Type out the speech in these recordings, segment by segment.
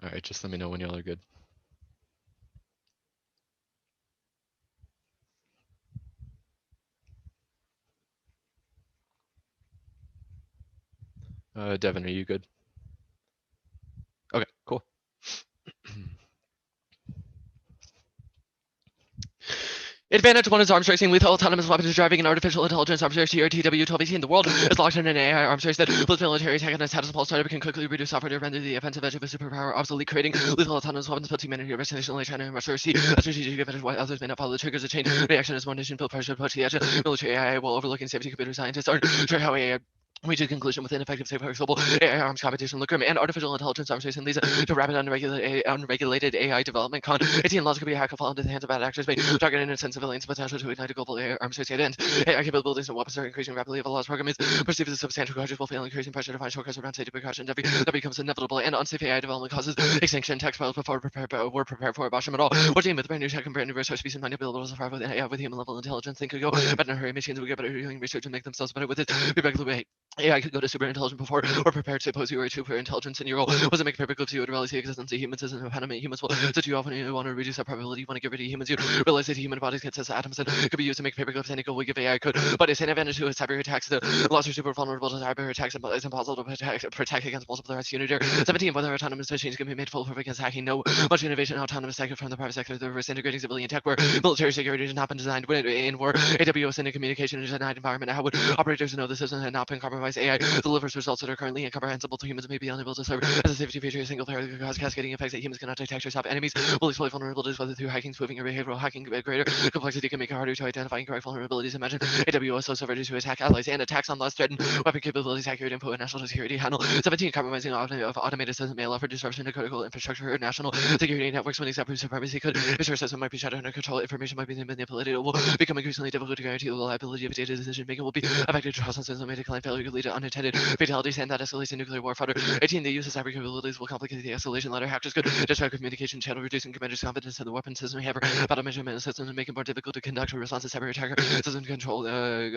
All right, just let me know when y'all are good. Devin, are you good? Okay, cool. Advantage 1 is arms racing, lethal autonomous weapons driving, and artificial intelligence arms race TRTW 1218. The world is locked in an AI arms race that with military tech and a status pulse startup can quickly reduce software to render the offensive edge of a superpower obsolete, creating lethal autonomous weapons put humanity at risk. Nationally, China and Russia see a strategic advantage why others may not follow the triggers. A chain reaction as one nation built pressure to push the edge of military AI while overlooking safety. Computer scientists aren't sure how AI reach a conclusion with ineffective, safe, flexible AI arms competition. Look and artificial intelligence arms racing leads to rapid unregulated AI development. Con 18 laws could be hacked, fall into the hands of bad actors, may target innocent civilians, potential to ignite a global AI arms race. And AI capabilities and weapons are increasing rapidly. If a laws program is perceived as substantial charges will fail, increasing pressure to find shortcuts around safety precautions. That becomes inevitable, and unsafe AI development causes extinction. Text files before we're prepared for Basham at all. We're dealing with brand new tech and brand new resource species manipulable to survive with AI with human level intelligence. Think could go better in a hurry. Machines will get better at doing research and make themselves better with it. We regularly AI could go to super intelligent before or prepared to suppose you were super intelligence in your role. Was it make perfect to you to realize the existence of humans as an impediment? Humans will that you often want to reduce that probability. You want to get rid of humans. You realize that human bodies consist of atoms and could be used to make paper clips. Any we give AI code, but it's an advantage to its cyber attacks. The laws are super vulnerable to cyber attacks, and it's impossible to protect against multiple threats. Unit 17. Whether autonomous machines can be made foolproof against hacking? No. Much innovation in autonomous tech from the private sector. The reverse integrating civilian tech, where military security has not been designed in war. AWS in a communication is a denied environment. How would operators know the system had not been compromised? AI delivers results that are currently incomprehensible to humans and may be unable to serve as a safety feature. A single player that could cause cascading effects that humans cannot detect or stop. Enemies will exploit vulnerabilities whether through hacking, spoofing, or behavioral hacking. Greater complexity can make it harder to identify incorrect vulnerabilities. Imagine AWS also ready to attack allies and attacks on less threatened weapon capabilities, accurate info, and national security. Handle 17. Compromising of automated system may allow for disruption to critical infrastructure or national security networks. When except supremacy could ensure system might be shattered under control. Information might be manipulated. It will become increasingly difficult to guarantee the reliability of data decision making will be affected. Trust and system may decline. Failure could lead to unintended fatalities, and that escalates to nuclear war. Fodder 18. The use of cyber capabilities will complicate the escalation ladder. Hackers could disrupt communication channel, reducing commanders' confidence in the weapon system. However, battle measurement systems and make it more difficult to conduct a response to cyber attacker. System control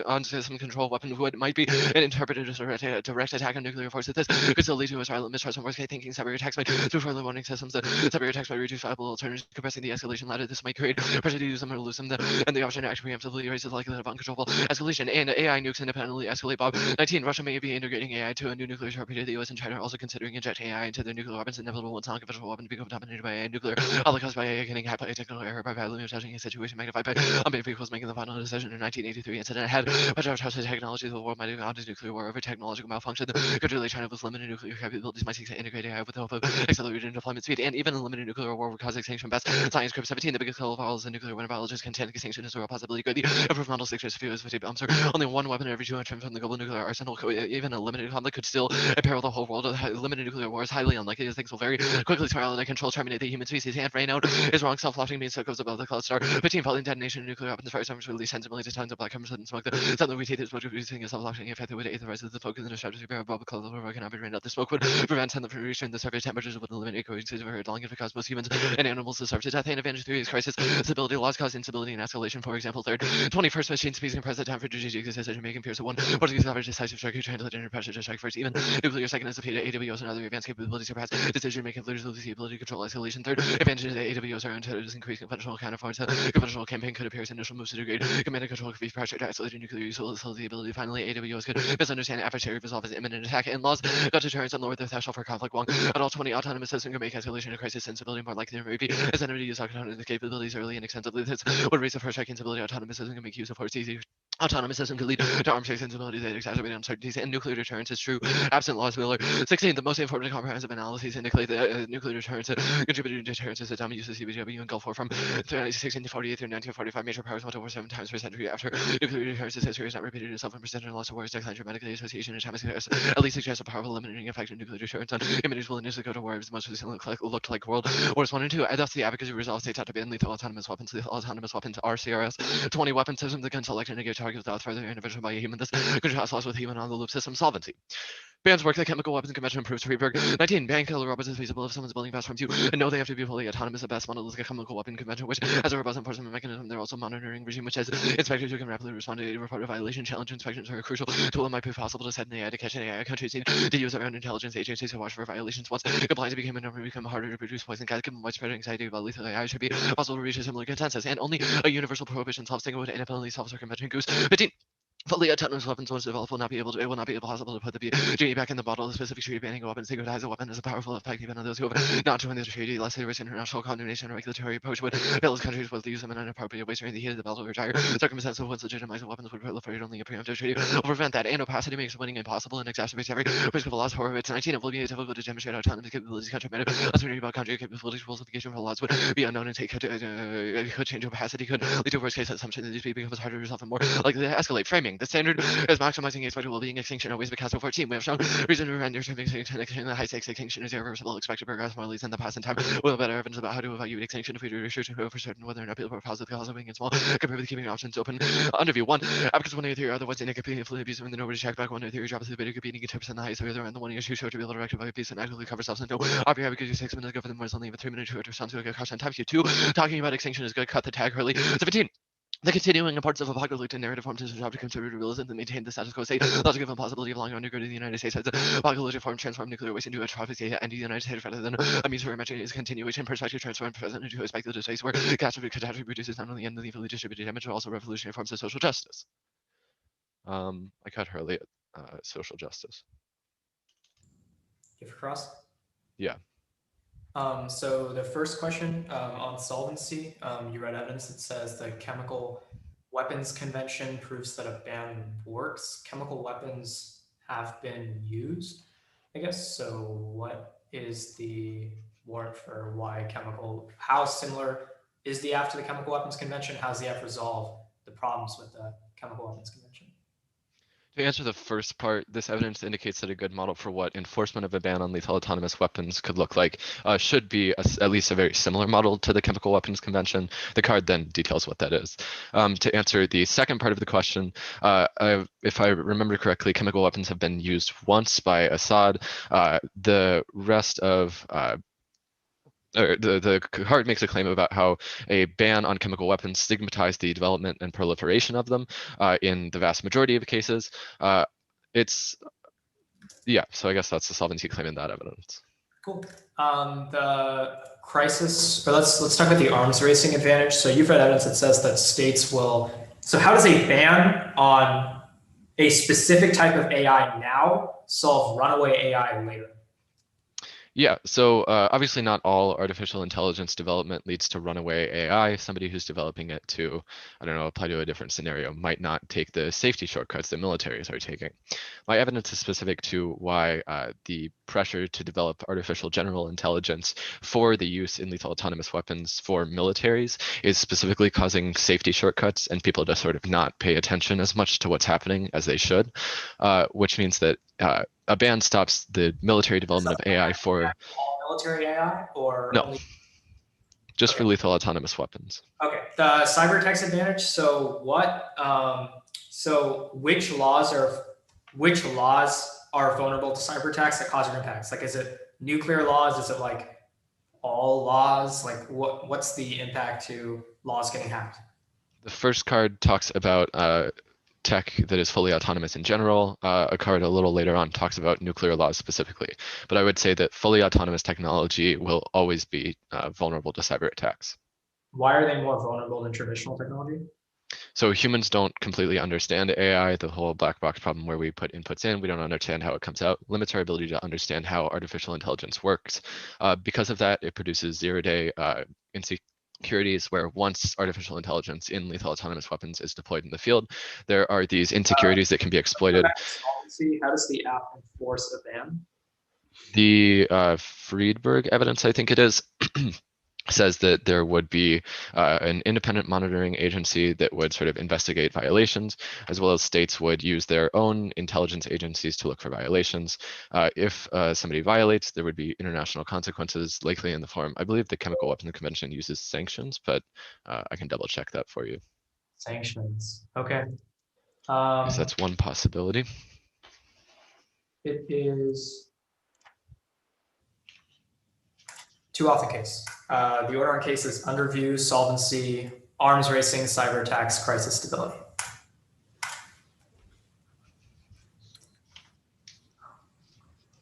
on system control weapon would might be an interpreted as a direct attack on nuclear forces. This could still lead to a silent mistrust and worst case thinking. Cyber attacks might through further warning systems. The cyber attacks might reduce viable alternatives, compressing the escalation ladder. This might create pressure to use them or lose them, and the option to act preemptively raises the likelihood of uncontrollable escalation. And AI nukes independently escalate. Bob 19. Russia may be integrating AI to a new nuclear torpedo. The US and China are also considering injecting AI into their nuclear weapons. Inevitable once non-conventional weapon to become dominated by AI nuclear holocaust by AI getting hacked by a technical error by badly judging a situation magnified by unmade vehicles making the final decision. In 1983 incident had much of trusted technology. The world might have gone to nuclear war over technological malfunction. The country China with limited nuclear capabilities might seek to integrate AI with the hope of accelerated deployment speed, and even a limited nuclear war would cause extinction. Best science group 17. The biggest killer of all is the nuclear winter biologists contend extinction is a real possibility. Good. The improved model 6 years fuels 50 bombs are only one weapon every 200 from the global nuclear arsenal. Even a limited conflict could still imperil the whole world. Limited nuclear war is highly unlikely as things will very quickly spiral out of control, terminate the human species, and rain out is wrong. Self-launching means circles above the cloud star. 15. Following detonation of nuclear weapons, firestorms release tens of millions of tons of black carbon and smoke. The suddenly we take this smoke producing a self-launching effect that would aid the rise of the focus in the stratosphere above the cloud over cannot be rained out. The smoke would prevent them from reaching the surface temperatures would eliminate coexistence of Earth long if it caused most humans and animals to starve to death. And advantage 3 is crisis. Stability laws cause instability and escalation. For example, third, 21st machine speeds compress the time for strategic decision making. Pierce one. What is the average decisive strike? Translate under pressure to strike first. Even nuclear second is defeated. AWS and other advanced capabilities surpass decision making. Leaders lose the ability to control escalation. Third, advantage of the AWS are intelligence increased conventional counterforce. Conventional campaign could appear as initial moves to degrade command and control could be pressure to isolate nuclear use the ability. Finally, AWS could misunderstand adversary resolve as imminent attack. And laws got deterrence and lower the threshold for conflict. One, at all 20 autonomous systems can make escalation and crisis sensibility more likely than maybe as enemy to use autonomous capabilities early and extensively. This would raise the first strike instability. Autonomous system can make use of force easy. Autonomous system could lead to arms race instability that exacerbate uncertainties, and nuclear deterrence is true. Absent laws, Miller. 16. The most important comprehensive analyses indicate that nuclear deterrence contributed to deterrence as the dummy uses CBW and Gulf War from 1648 through 1945. Major powers went over 7 times per century after nuclear deterrence's history has not repeated itself, and percent and loss of wars declined dramatically. Association atomic success at least suggests a powerful limiting effect of nuclear deterrence on humanity's willingness to go to war as much as it looked like World Wars 1 and 2. Thus, the advocacy resolve states have to ban lethal autonomous weapons. Lethal autonomous weapons are CRS 20 weapon systems that can select and negate targets without further intervention by a human. This could cause loss with human on the loop system solvency. Bans work the chemical weapons convention improves to Freeburg. 19. Ban killer robots is feasible if someone's building fast from you and know they have to be fully autonomous. The best monolithic chemical weapon convention, which has a robust enforcement mechanism. They're also monitoring regime, which has inspectors who can rapidly respond to a reported violation. Challenge inspections are a crucial tool. It might be possible to set an AI to catch an AI. Countries need to use their own intelligence agencies to watch for violations. Once compliance became a number, become harder to produce poison gas. Given widespread anxiety about lethal AI, should be possible to reach a similar consensus. And only a universal prohibition solves things would independently solve circumvention. Goose. 15. Fully autonomous weapons once developed will not be possible to put the genie back in the bottle. The specific treaty banning a weapon stigmatize a weapon as a powerful effect even on those who have not joined the treaty. Less serious international condemnation and regulatory approach would fail as countries would use them in inappropriate ways during the heat of the battle or dire circumstances. Once legitimized weapons would proliferate. Only a preemptive treaty will prevent that. And opacity makes winning impossible and exacerbates every risk of a loss. However, it's 19. It will be difficult to demonstrate autonomous capabilities. Contraband uncertainty about country capabilities. Rules application for laws would be unknown and could change opacity. Could lead to worst case assumption that these becomes harder to resolve and more likely to escalate. Framing the standard is maximizing expected well-being. Extinction always because of 14. We have shown reason to render extinction. The high-stakes extinction is irreversible. Expected progress more leads in the past and time. We'll have better evidence about how to evaluate extinction if we do research and for certain whether or not people are positive cause of being small compared with keeping options open. Under view 1. Advocates 1 theory otherwise incompletely abuse when the nobody check back 1 theory drops the beta competing 2% the highest of the other and the 1 issue show to be able to rectify abuse and actively cover substance. No, RPI because you 6 minutes ago for the more only even 3 minutes to response to a question time. View 2. Talking about extinction is good. Cut the tag early. 17. The continuing importance of apocalyptic narrative forms is a job to consider realism and maintain the status quo state. Thus, given possibility of long undergirding the United States as apocalyptic form transform nuclear waste into a trophy and the United States rather than a means for imagining its continuation. Perspective transform present into a speculative space where catastrophe produces not only unevenly distributed damage but also revolutionary forms of social justice. I cut Hurley at social justice. Give it across. Yeah. So the first question on solvency, you read evidence that says the chemical weapons convention proves that a ban works. Chemical weapons have been used, I guess. So what is the warrant for why how similar is the F to the chemical weapons convention? How's the F resolve the problems with the chemical weapons convention? To answer the first part, this evidence indicates that a good model for what enforcement of a ban on lethal autonomous weapons could look like should be at least a very similar model to the Chemical Weapons Convention. The card then details what that is. To answer the second part of the question, if I remember correctly, chemical weapons have been used once by Assad. The rest of the card makes a claim about how a ban on chemical weapons stigmatized the development and proliferation of them in the vast majority of cases. So I guess that's the solvency claim in that evidence. Cool. The crisis, or let's talk about the arms racing advantage. So you've read evidence that says that states will. So how does a ban on a specific type of AI now solve runaway AI later? Yeah, so obviously not all artificial intelligence development leads to runaway AI. Somebody who's developing it to, I don't know, apply to a different scenario might not take the safety shortcuts that militaries are taking. My evidence is specific to why the pressure to develop artificial general intelligence for the use in lethal autonomous weapons for militaries is specifically causing safety shortcuts and people to sort of not pay attention as much to what's happening as they should, which means that a ban stops the military development of AI for military AI or no, only just for lethal autonomous weapons. Okay, the cyber attacks advantage. So what? So which laws are vulnerable to cyber attacks that cause your impacts? Like, is it nuclear laws? Is it like all laws? Like, what's the impact to laws getting hacked? The first card talks about tech that is fully autonomous in general. A card a little later on talks about nuclear laws specifically. But I would say that fully autonomous technology will always be vulnerable to cyber attacks. Why are they more vulnerable than traditional technology? So humans don't completely understand AI, the whole black box problem where we put inputs in, we don't understand how it comes out, limits our ability to understand how artificial intelligence works. Because of that, it produces zero-day insecurities where once artificial intelligence in lethal autonomous weapons is deployed in the field, there are these insecurities that can be exploited. How does the app enforce a ban? The Friedberg evidence, I think it is, says that there would be an independent monitoring agency that would sort of investigate violations, as well as states would use their own intelligence agencies to look for violations. If somebody violates, there would be international consequences, likely in the form, I believe the Chemical Weapons Convention uses sanctions, but I can double check that for you. Sanctions, okay. Because that's one possibility. It is too often case. The order on case is underview, solvency, arms racing, cyber attacks, crisis stability.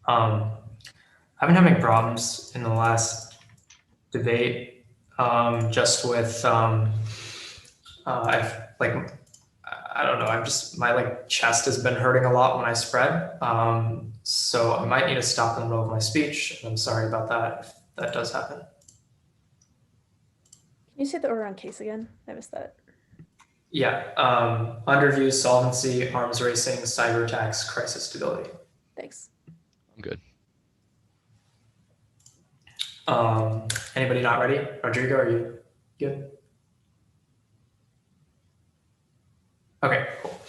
I've been having problems in the last debate, just with I've like, I don't know, I'm just, my like chest has been hurting a lot when I spread. So I might need to stop in the middle of my speech. I'm sorry about that if that does happen. Can you say the order on case again? I missed that. Yeah, underview, solvency, arms racing, cyber attacks, crisis stability. Thanks. I'm good. Anybody not ready? Rodrigo, are you good? Okay, cool.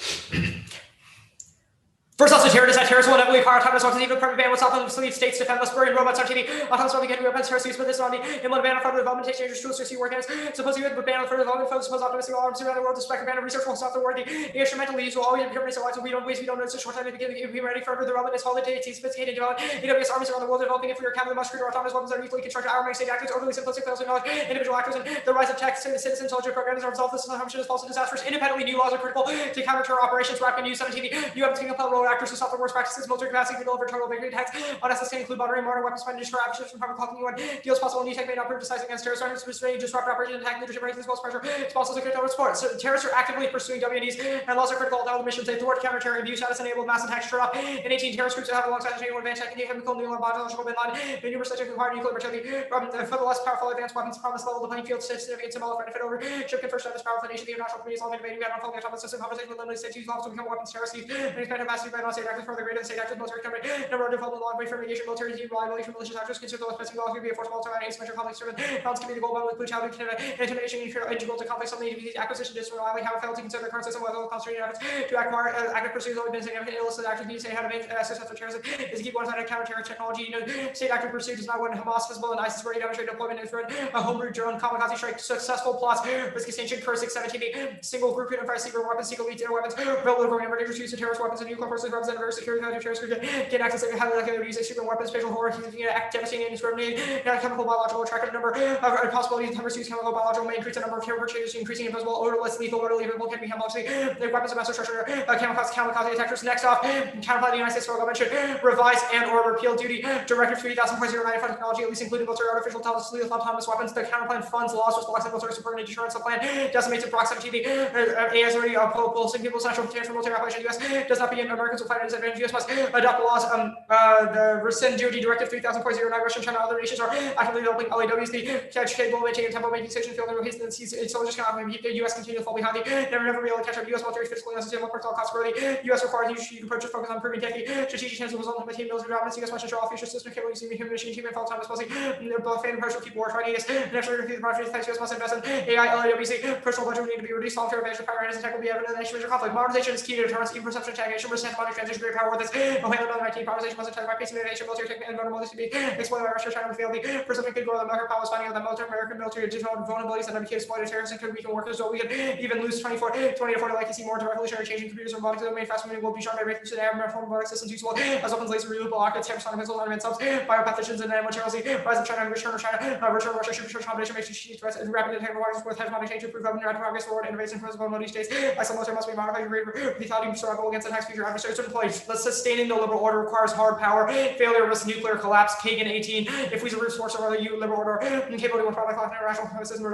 First off, terrorists at terrorists will inevitably acquire autonomous weapons, even permanent ban with self-sleeve states defend us, burning robots on TV, autonomous weapons getting weapons, terrorists use for this on the inland ban on further development, takes dangerous tools to see work in it. Suppose you would ban on further development, folks suppose optimistic arms around the world, despite ban of research will stop the worthy. The instrumental leads will always be permanent, so we don't ways we don't know such short time to be ready for further development. It's holiday, it's sophisticated development. AWS armies around the world developing it for your capital muscular autonomous weapons that are easily constructed, arming state actors, overly simplistic, fails to knowledge, individual actors, and the rise of tech, citizen intelligence programs are resolved. This assumption is false and disastrous. Independently, new laws are critical to counter terror operations. Rapid News 17. You have to compel role actors to stop the worst practices, military capacity to deliver total victory attacks on SSK include monitoring modern weapons find destroy actions from private clothing one deals possible new tech may not prove decisive against terrorist targets, pursuing disrupt operation attack leadership rates as well as pressure. It's also secret total support. So terrorists are actively pursuing WNDs and laws are critical to all the missions they thwart, counter terror, abuse, status enabled mass attacks shut up. In 18 terrorist groups that have alongside the advanced technique chemical nuclear biological bin Laden and numerous such required nuclear material for the less powerful advanced weapons promise level the playing field significant symbol of benefit over ship confer status powerful nation the international community is long debating about unfolding autonomous system conversation with limited states use laws to become weapons terrorists use and expand capacity by non-state actors further greater than state actors military company number of development long way from negation military team reliability from malicious actors consider the less pressing laws to be a forcible alternative asymmetric conflict driven balance can be the goal with blue child intimidation integral to conflict something to acquisition disreliability have failed to consider the current system whether concentrating efforts to acquire active pursuits only been significant illicit actors need to say how to make successful terrorism is to keep one-sided counter-terrorist technology. State active pursuit is not when Hamas, Hezbollah, and ISIS were demonstrate deployment is run a homebrew drone kamikaze strike successful plots risk extinction curse 617 single group unified secret weapons secret lead weapons rebel over number dangerous use of terrorist weapons and nuclear forces represent very security value terrorist get access to highly likely use secret weapons spatial horror act devastating and discriminating chemical biological attractive number of possibilities terrorists use chemical biological may increase the number of terror purchases increasing invisible odorless lethal orderly available can become mostly the weapons of mass destruction kamikaze attackers. Next off counterpart the United States federal government should revise and or repeal duty directive 3000.09 for technology at least including military artificial intelligence lethal autonomous weapons. The counterplan funds laws which blocks military support and deterrence. The plan decimates approximately AI's already pulsing people's national potential military operation. U.S. does not begin Americans will fight at disadvantage. U.S. must adopt the laws the rescind duty directive 3000.09. Russia, China, other nations are actively developing LAWs. The capable maintaining tempo making station field and hasten the soldiers cannot keep the U.S. continue to fall behind. Never be able to catch up. U.S. military fiscally necessary personnel cost worthy. U.S. requires you approaches focus on improving technique. Strategic chances result in military dominance. U.S. must ensure all future system capable using human machine team and follow time as policy. Fan partial keep war fighting is national defeat the project thanks U.S. must invest in AI LAWC. Personal budget will need to be reduced. Long-term advantage of power and attack will be evident in the nation major conflict. Modernization is key to deterrence. Even perception attack. Nation versus modern transition great power with this. Ohio 19 modernization must attack by pacing innovation. Military technique and vulnerabilities to be exploited by Russia. China will fail. The perception could grow. The American power is finding out that military American military digital vulnerabilities and became exploited terrorists and could weaken workers. So we could even lose 20 to 40 like to see more revolutionary change in computers and robotics. Domain fast moving will be shot by breakthroughs in air form robotic systems useful as weapons laser renewable rockets, hypersonic missiles, and subs, biopathogens and nanomaterials. Rise of China and return of China, return of Russia, super combination makes strategic threats and rapid attack waters with hegemonic change to improve rapid progress forward innovation for vulnerability states. Isolated military must be modified to great lethality survival against attacks future adversaries to deploy. Sustaining the liberal order requires hard power. Failure risks nuclear collapse. Kagan 18. If we reverse force over the liberal order, incapability of product international system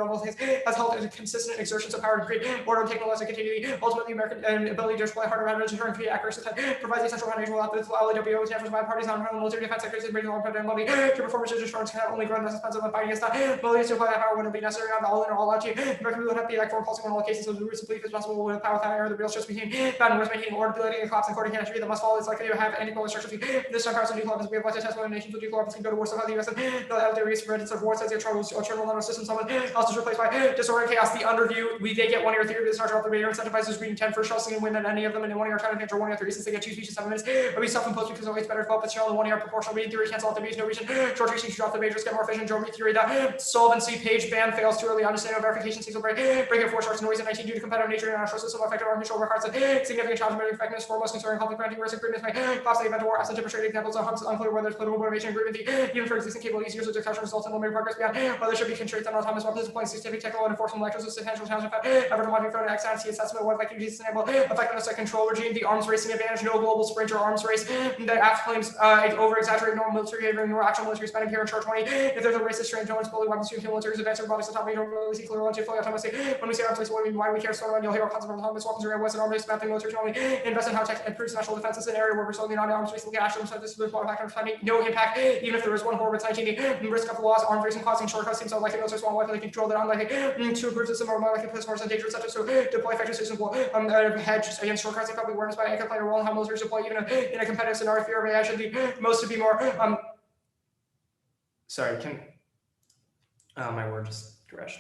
has held consistent exertions of power to create order and technological continuity. Ultimately, American ability to display harder advantage and create accuracy provides essential foundation without the LAWO efforts by parties on military defense sectors and bringing long-term money to performance assurance can have only grown less expensive than fighting against that. Military to apply that power wouldn't be necessary on the all in or all out. American would have to be like foreign policy in all cases, so the roots of belief is possible with power without error. The real stress between bad and worse maintaining orderability and collapse and according to that must follow. It's likely to have any equal structure. This time, powers of nuclear weapons we have watched a test when nations with nuclear weapons can go to war. So how the US and the LAWs for instance of war says the internal system someone else is replaced by disorder and chaos. The underview they get 1 year theory to start off the radar incentivizes reading 10 first shells and win at any of them and in 1 year trying to enter 1 year 30 since they get 2 speeches 7 minutes. It'll be self-imposed because it's better to develop material in 1 year proportional reading theory cancel out the no reason short reaching drop the majors get more efficient geometry theory that solvency page ban fails too early understanding verification seems to break it for shorts noise and 19 due to competitive nature and international system effective artificial records and significant challenge effectiveness foremost concerning conflict, preventing risk agreements may cause the event of war. Absent demonstrated examples of harms unclear whether it's political motivation agreement, even for existing capabilities, users discussion results in limited progress beyond whether should be constraints on autonomous weapons deploying specific technical and enforcement lectures with substantial challenge effect. Ever to monitor an XNC assessment what like use enable effectiveness of control regime, the arms racing advantage, no global sprint or arms race. The act claims over exaggerated normal military behavior, nor actual military spending here in short 20. If there's a racist strain, no one's bully weapons to kill military's advanced robotics autonomy, don't really see clear to fully autonomously. When we say arms race, why we care so much, you'll hear all kinds of autonomous weapons or Western arms race, about the military autonomy, invest in how tech improves national defense is an area where we're solely not arms race, look at actual this is no impact, even if there is one horror with 19 risk of the loss, arms racing causing shortcuts seems unlikely, military small likely control that unlikely to improve system or more likely place force and dangerous such as to deploy effective systems will hedge against shortcuts and public awareness by can play a role in how militaries deploy even in a competitive scenario. Fear of AI should be most to be more sorry, can my word just crashed.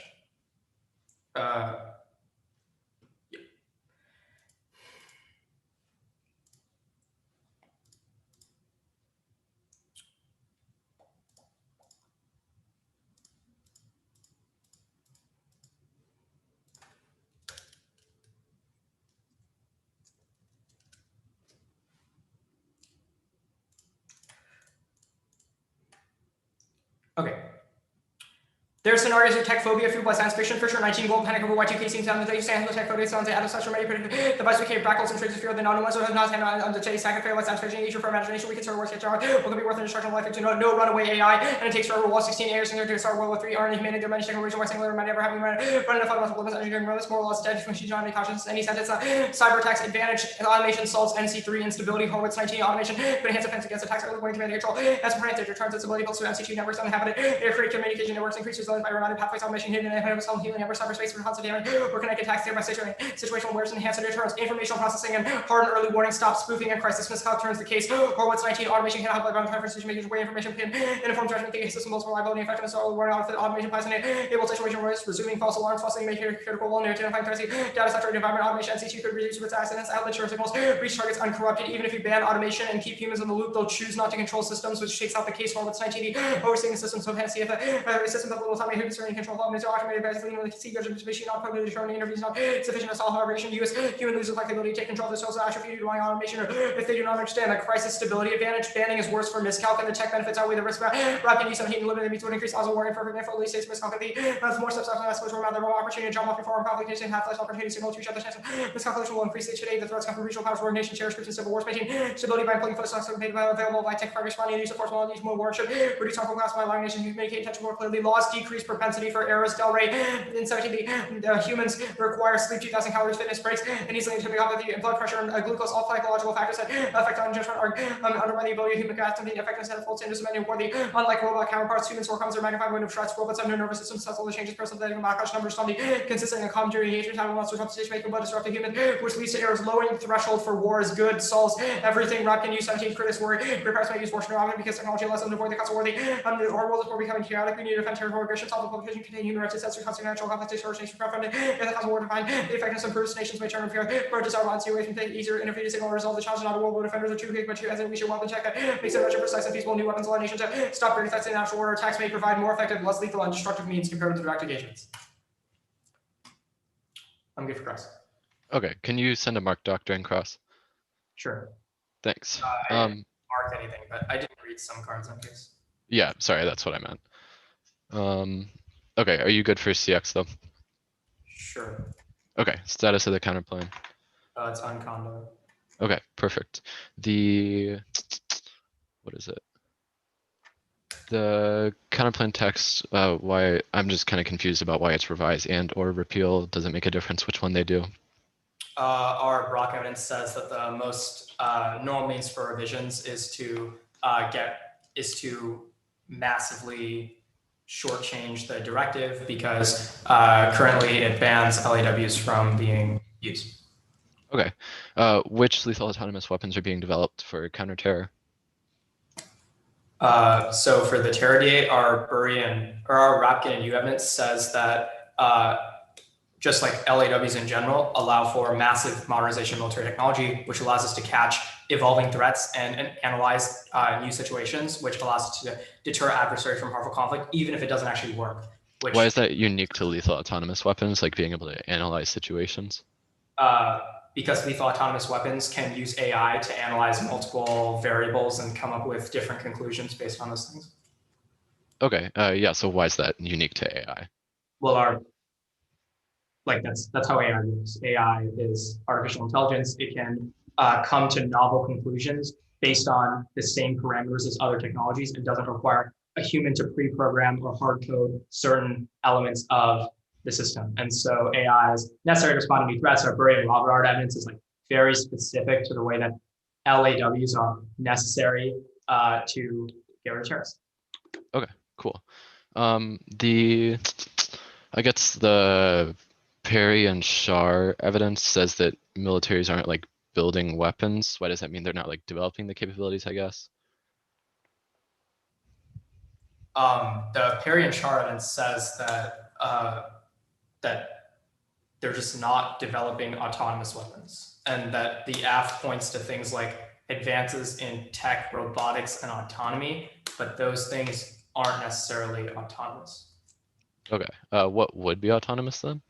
Okay. There are scenarios of tech phobia fueled by science fiction. For sure, 19 gold panic over Y2K seems to you stand the tech phobia sounds out of such a many device became backwards and traits of fear of the non-ones who have not had on the chase sacrifice like science fiction nature for imagination. We consider worth jar what could be worth the destruction of life to no runaway AI, and it takes forever. Wall 16 years to start World War III. Aren't humanity? There are many second reason why singular man ever having run enough fundamental limits engineering limits more laws dead machine John conscious any sentence cyber attacks advantage automation solves NC3 instability Horowitz 19 automation but enhance offense against attacks early warning command control as prevented returns its ability builds to NC2 networks uninhabited air create communication networks increases resilience by renowned pathways automation hidden and healing ever cyberspace for constant damage or connected attacks nearby situational awareness enhanced deterrence informational processing and hardened early warning stop spoofing and crisis miscalc turns the case Horowitz 19 automation can help by bound time for decision making way information pin informed judgment thinking system multiple reliability effectiveness early warning automation applies in able situation risk resuming false alarms falsely making critical role identifying threats data saturated environment automation NC2 could reduce with accidents outlet share signals reach targets uncorrupted even if you ban automation and keep humans in the loop they'll choose not to control systems which takes out the case Horowitz 19 overseeing the system so fancy if a system of little autonomy who concerning control of automated basically the see machine not probably determining interviews not sufficient to solve operation use human loses likelihood to take control of the cells atrophy relying on automation or if they do not understand that crisis stability advantage banning is worse for miscalc and the tech benefits outweigh the risk rapid use of heat and limited means would increase odds of warning for early states miscalc more steps after that switch around the wrong opportunity to jump off before complication half less opportunity signal to each other chance miscalculation will increase today the threats come from regional powers organization share scripts and civil wars maintaining stability by employing foot stocks available by tech progress responding use of force modalities more warship reduce harmful class by allowing nations to communicate intention more clearly laws decrease propensity for errors Del Rey in 17 humans require sleep 2,000 calories fitness breaks and easily intuitive blood pressure and glucose all psychological factors that affect on judgment are undermine the ability of human to the effectiveness of full standards of many worthy unlike robot counterparts humans overcomes their magnified window of threats robots have no nervous system successful changes personal data backlash numbers from the consistent and common during engagement time wants to disrupt decision making but disrupt the human which leads to errors lowering the threshold for war is good solves everything rap can use 17 critics worry prepares may use fortune because technology allows them to avoid the cost of worthy our world is more becoming chaotic we need to defend territorial aggression solve the publication contain human rights assets constant natural conflict nation crowdfunding and the cause of war define the effectiveness improves nations may turn and fear for desire bonds away from the easier interview to signal resolve the challenge not a world war defenders are too big but too as we should weapon check that makes it much more precise and feasible new weapons allow nations to stop great effects in natural order attacks may provide more effective less lethal and destructive means compared to direct engagements. I'm good for cross. Okay, can you send a mark doc during cross? Sure. Thanks. I didn't mark anything, but I didn't read some cards in case. Yeah, sorry, that's what I meant. Okay, are you good for CX though? Sure. Okay, status of the counterplane. It's uncondo. Okay, perfect. What is it? The counterplane text, why I'm just kind of confused about why it's revised and or repeal. Does it make a difference which one they do? Our Brock evidence says that the most normal means for revisions is to massively shortchange the directive because currently it bans LAWs from being used. Okay. Which lethal autonomous weapons are being developed for counterterror? So for the Terradiate, our Rapkin and U evidence says that just like LAWs in general, allow for massive modernization of military technology, which allows us to catch evolving threats and analyze new situations, which allows us to deter adversaries from harmful conflict, even if it doesn't actually work. Why is that unique to lethal autonomous weapons, like being able to analyze situations? because lethal autonomous weapons can use AI to analyze multiple variables and come up with different conclusions based on those things. Okay, yeah, so why is that unique to AI? Well, that's how AI works. AI is artificial intelligence. It can come to novel conclusions based on the same parameters as other technologies and doesn't require a human to pre-program or hard code certain elements of the system. And so AI is necessary to respond to new threats. Our Bury and Robert Art evidence is like very specific to the way that LAWs are necessary to get rid of terrorists. Okay, cool. I guess the Perry and Shar evidence says that militaries aren't like building weapons. Why does that mean they're not like developing the capabilities, I guess? The Perry and Shar evidence says that that they're just not developing autonomous weapons, and that the AF points to things like advances in tech, robotics, and autonomy, but those things aren't necessarily autonomous. Okay, what would be autonomous then?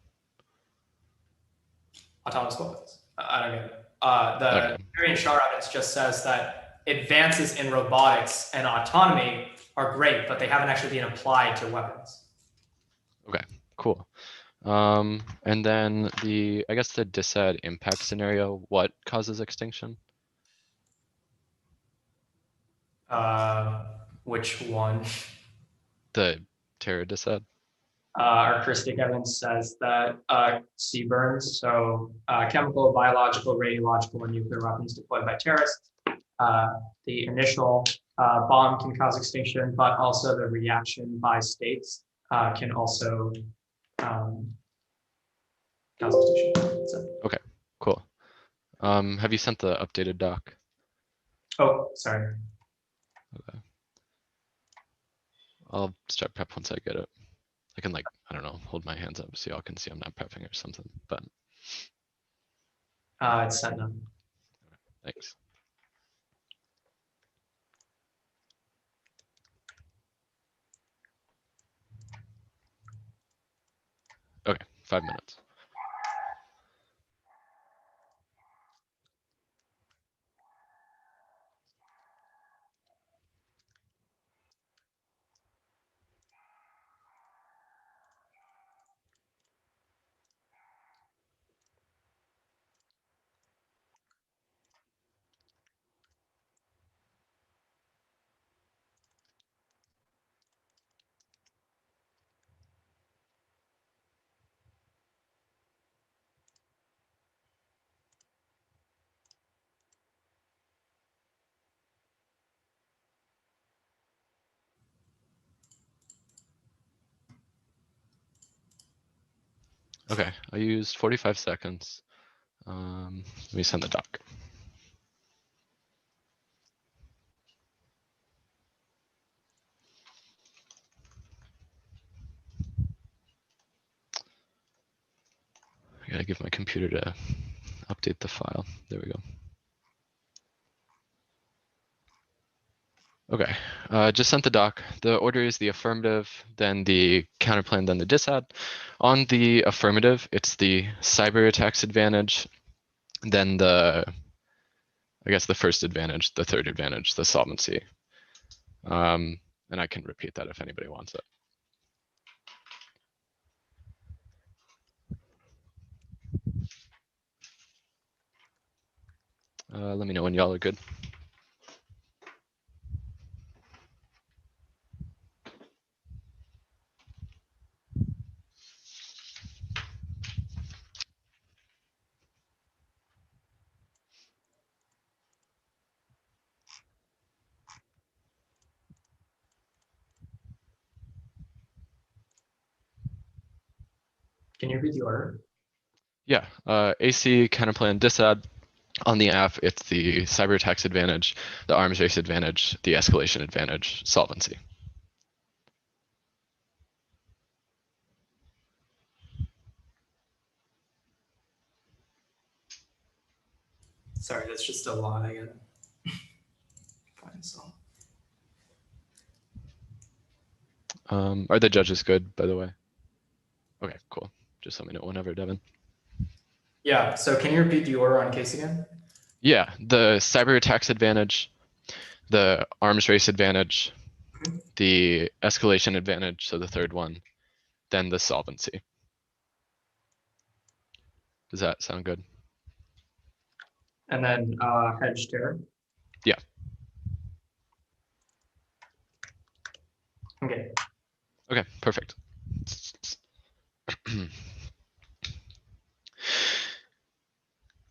Autonomous weapons. I don't get it. The Okay. Perry and Shar evidence just says that advances in robotics and autonomy are great, but they haven't actually been applied to weapons. Okay, cool. And then I guess the DISAD impact scenario, what causes extinction? Which one? The terror DISAD? Our heuristic evidence says that CBRNs, so chemical, biological, radiological, and nuclear weapons deployed by terrorists, the initial bomb can cause extinction, but also the reaction by states can also cause extinction. So. Okay, cool. Have you sent the updated doc? Oh, sorry. Okay. I'll start prep once I get it. I can I don't know, hold my hands up so y'all can see I'm not prepping or something, but It's sent now. thanks. Okay, 5 minutes. Okay, I used 45 seconds. Let me send the doc. I gotta give my computer to update the file. There we go. Okay, just sent the doc. The order is the affirmative, then the counterplan, then the DISAD. On the affirmative, it's the cyber attacks advantage, then I guess the first advantage, the third advantage, the solvency. And I can repeat that if anybody wants it. Let me know when y'all are good. Can you repeat the order? Yeah, AC, counterplan, DISAD. On the app, it's the cyber attacks advantage, the arms race advantage, the escalation advantage, solvency. Sorry, that's just a lot. I gotta find some. Are the judges good, by the way? Okay, cool. Just let me know whenever, Devin. Yeah, so can you repeat the order on case again? Yeah, the cyber attacks advantage, the arms race advantage, Mhm. the escalation advantage, so the third one, then the solvency. Does that sound good? And then hedge terror. Yeah. Okay. Okay, perfect.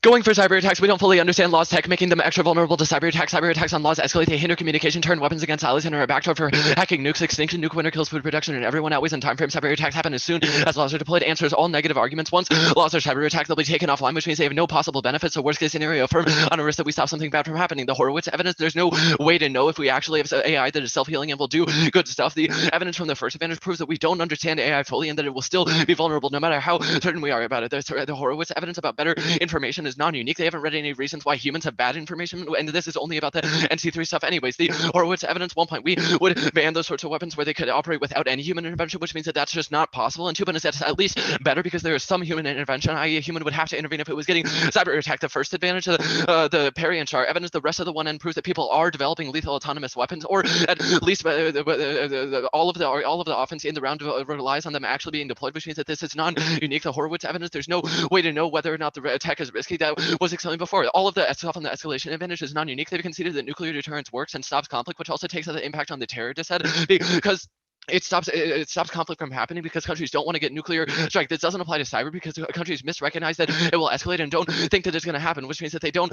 Going for cyber attacks, we don't fully understand laws tech, making them extra vulnerable to cyber attacks. Cyber attacks on laws escalate, they hinder communication, turn weapons against allies, and are a backdoor for hacking, nukes, extinction, nuke winter kills, food production, and everyone outweighs in time frame. Cyber attacks happen as soon as laws are deployed. Answers all negative arguments. Once laws are cyber attacked, they'll be taken offline, which means they have no possible benefits. So worst case scenario, firm on a risk that we stop something bad from happening. The Horowitz evidence, there's no way to know if we actually have AI that is self-healing and will do good stuff. The evidence from the first advantage proves that we don't understand AI fully and that it will still be vulnerable no matter how certain we are about it. The Horowitz evidence about better information is non-unique. They haven't read any reasons why humans have bad information, and this is only about the NC3 stuff anyways. The Horowitz evidence, 1 point, we would ban those sorts of weapons where they could operate without any human intervention, which means that that's just not possible. And 2 points, that's at least better because there is some human intervention, i.e. a human would have to intervene if it was getting cyber attacked. The first advantage of the Perry and Char evidence, the rest of the 1N proves that people are developing lethal autonomous weapons, or at least all of the offense in the round relies on them actually being deployed, which means that this is non-unique. The Horowitz evidence, there's no way to know whether or not the attack is risky. That was explained before. All of the stuff on the escalation advantage is non-unique. They've conceded that nuclear deterrence works and stops conflict, which also takes out the impact on the terror dishead because it stops conflict from happening because countries don't want to get nuclear strike. This doesn't apply to cyber because countries misrecognize that it will escalate and don't think that it's going to happen, which means that they don't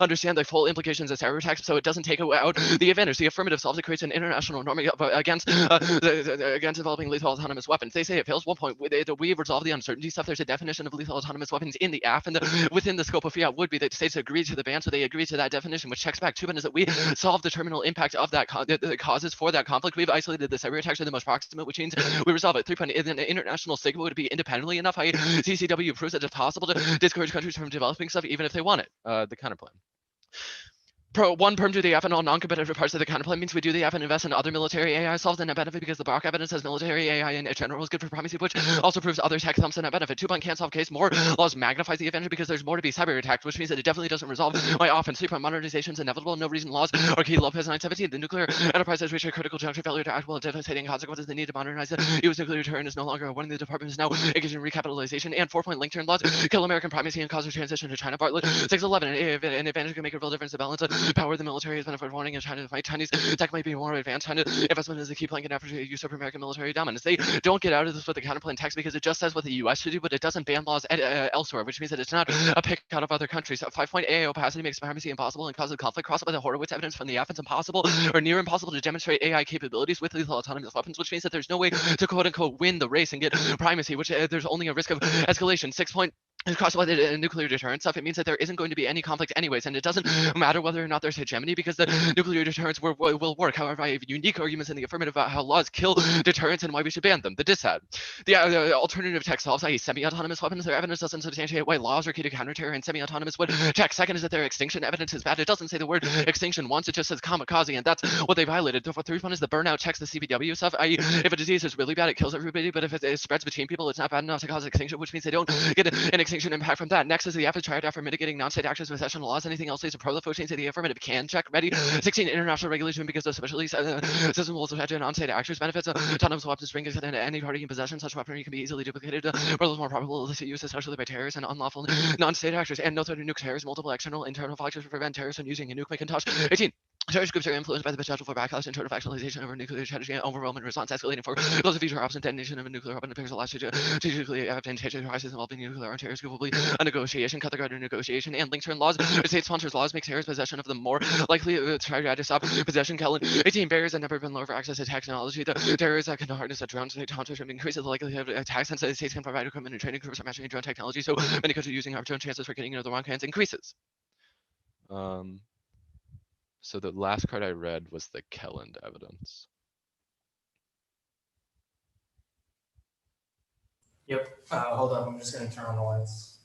understand the full implications of cyber attacks. So it doesn't take out the advantage. The affirmative solves, it creates an international norm against developing lethal autonomous weapons. They say it fails. 1 point, we resolve the uncertainty stuff. There's a definition of lethal autonomous weapons in the AF, and within the scope of fiat would be that states agree to the ban, so they agree to that definition, which checks back. 2 is that we solve the terminal impact of that the causes for that conflict. We've isolated the cyber attacks are the most proximate, which means we resolve it. 3 point, an international sigma would be independently enough. CCW proves that it's possible to discourage countries from developing stuff even if they want it. The counterplan. Perm do the F and all non-competitive parts of the counterplan means we do the F and invest in other military AI, solve the net benefit because the Brock evidence says military AI in general is good for primacy, which also proves other tech thumps the net benefit. 2 point, can't solve case. More laws magnifies the advantage because there's more to be cyber attacked, which means that it definitely doesn't resolve my offense. 3 point, modernization is inevitable. No reason laws are key. Lopez 917. The nuclear enterprise has reached a critical juncture. Failure to act will have devastating consequences. The need to modernize the U.S. nuclear deterrent is no longer one. The department is now engaged in recapitalization. And 4 point, link turn laws kill American primacy and cause a transition to China. Bartlett 611. An advantage can make a real difference to balance power. The military is benefit warning in China to fight Chinese tech might be more advanced. China investment is a key plank in effort to usurp American military dominance. They don't get out of this with the counterplan text because it just says what the U.S. should do, but it doesn't ban laws elsewhere, which means that it's not a pick out of other countries. 5 point, AI opacity makes primacy impossible and causes conflict. Crossed by the Horowitz evidence from the F, it's impossible or near impossible to demonstrate AI capabilities with lethal autonomous weapons, which means that there's no way to quote unquote win the race and get primacy, which there's only a risk of escalation. 6 point, crossed by the nuclear deterrent stuff, it means that there isn't going to be any conflict anyways, and it doesn't matter whether or not there's hegemony because the nuclear deterrents will work. However, I have unique arguments in the affirmative about how laws kill deterrents and why we should ban them. The dissad. The alternative tech solves, i.e. semi-autonomous weapons. Their evidence doesn't substantiate why laws are key to counter-terror and semi-autonomous would check. Second is that their extinction evidence is bad. It doesn't say the word extinction once, it just says kamikaze, and that's what they violated. The 3 one is the burnout checks the CBW stuff, i.e. if a disease is really bad, it kills everybody, but if it spreads between people, it's not bad enough to cause extinction, which means they don't get an extinction impact from that. Next is the F is tried after mitigating non-state actors with session laws. Anything else leads to pro chains of the affirmative can check. Ready. 16 international regulation because especially system will attach to non-state actors benefits. Autonomous weapons bring into any party in possession. Such weaponry can be easily duplicated. Or more probable illicit use, especially by terrorists and unlawful non-state actors. And no threat to nuke terrorists. Multiple external internal factors to prevent terrorists from using a nuke Macintosh. 18. Terrorist groups are influenced by the potential for backlash and total factionalization of a nuclear strategy and overwhelming response, escalating for close to future option detonation of a nuclear weapon appears to last strategically advantageous crisis involving nuclear and terrorist group will be a negotiation, cut the guard negotiation, and link turn laws. State sponsors laws make terrorist possession of them more likely to try to stop possession. Kellen 18 barriers have never been lower for access to technology. The terrorists that can harness a drone state countermeasure increases the likelihood of attacks, since the states can provide equipment and training groups for matching drone technology. So many countries using our drone chances for getting into the wrong hands increases. So the last card I read was the Kelland evidence. Yep. Hold on. I'm just going to turn on the lights.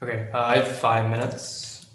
Okay. I have 5 minutes.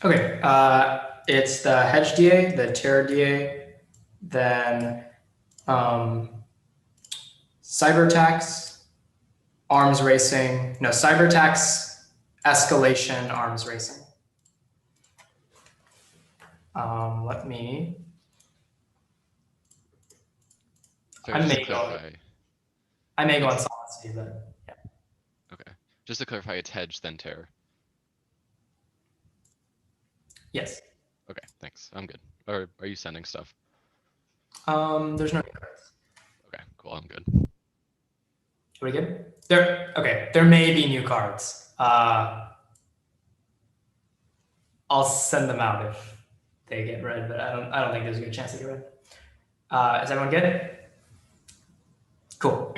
Okay, it's the hedge DA, the terror DA, then cyber attacks, arms racing. No, cyber attacks, escalation, arms racing. Let me. Sorry, just to clarify. I may go on solvency, but yeah. Okay, just to clarify, it's hedge then terror. Yes. Okay, thanks. I'm good. Or are you sending stuff? There's no cards. Okay, cool. I'm good. Are we good? There may be new cards. I'll send them out if they get read, but I don't think there's a good chance they get read. Is everyone good? Cool.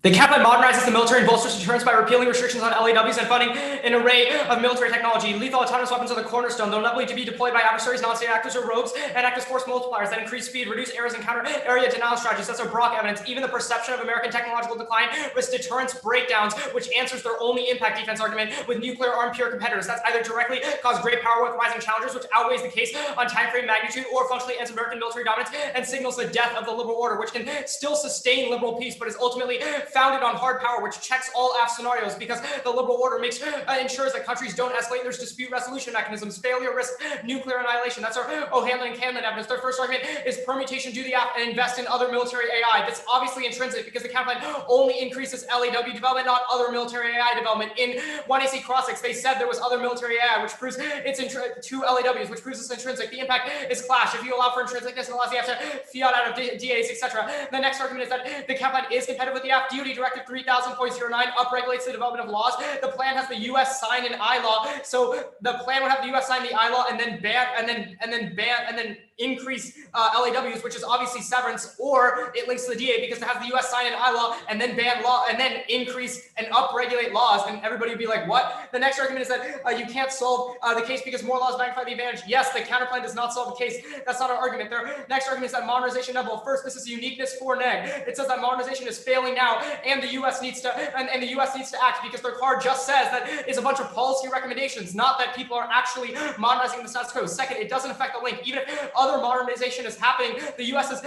The Kaplan modernizes the military and bolsters deterrence by repealing restrictions on LAWs and funding an array of military technology. Lethal autonomous weapons are the cornerstone. They'll never be deployed by adversaries, non-state actors, or rogues, and act as force multipliers that increase speed, reduce errors, and counter area denial strategies. That's our Brock evidence. Even the perception of American technological decline risks deterrence breakdowns, which answers their only impact defense argument with nuclear armed pure competitors. That's either directly cause great power with rising challengers, which outweighs the case on time frame magnitude, or functionally ends American military dominance and signals the death of the liberal order, which can still sustain liberal peace, but is ultimately founded on hard power, which checks all AF scenarios because the liberal order ensures that countries don't escalate. There's dispute resolution mechanisms. Failure risks nuclear annihilation. That's our O'Hanlon and Camden evidence. Their first argument is permutation, do the AF, and invest in other military AI. That's obviously intrinsic because the Kaplan only increases LAW development, not other military AI development. In 1AC Crossix, they said there was other military AI, which proves it's two LAWs, which proves it's intrinsic. The impact is clash. If you allow for intrinsicness and allows the AF to fiat out of DAs, etc. The next argument is that the Kaplan is competitive with the AF. DoD Directive 3000.09 upregulates the development of laws. The plan has the U.S. sign an I law, so the plan would have the U.S. sign the I law and then ban and then increase LAWs, which is obviously severance, or it links to the DA because it has the U.S. sign an I law and then ban law and then increase and upregulate laws, and everybody would be like, what? The next argument is that you can't solve the case because more laws magnify the advantage. Yes, the counterplan does not solve the case. That's not our argument. Their next argument is that modernization double. First, this is uniqueness for neg. It says that modernization is failing now, and the U.S. needs to and the U.S. needs to act because their card just says that it's a bunch of policy recommendations, not that people are actually modernizing the status quo. Second, it doesn't affect the link. Even if other modernization is happening, the U.S. is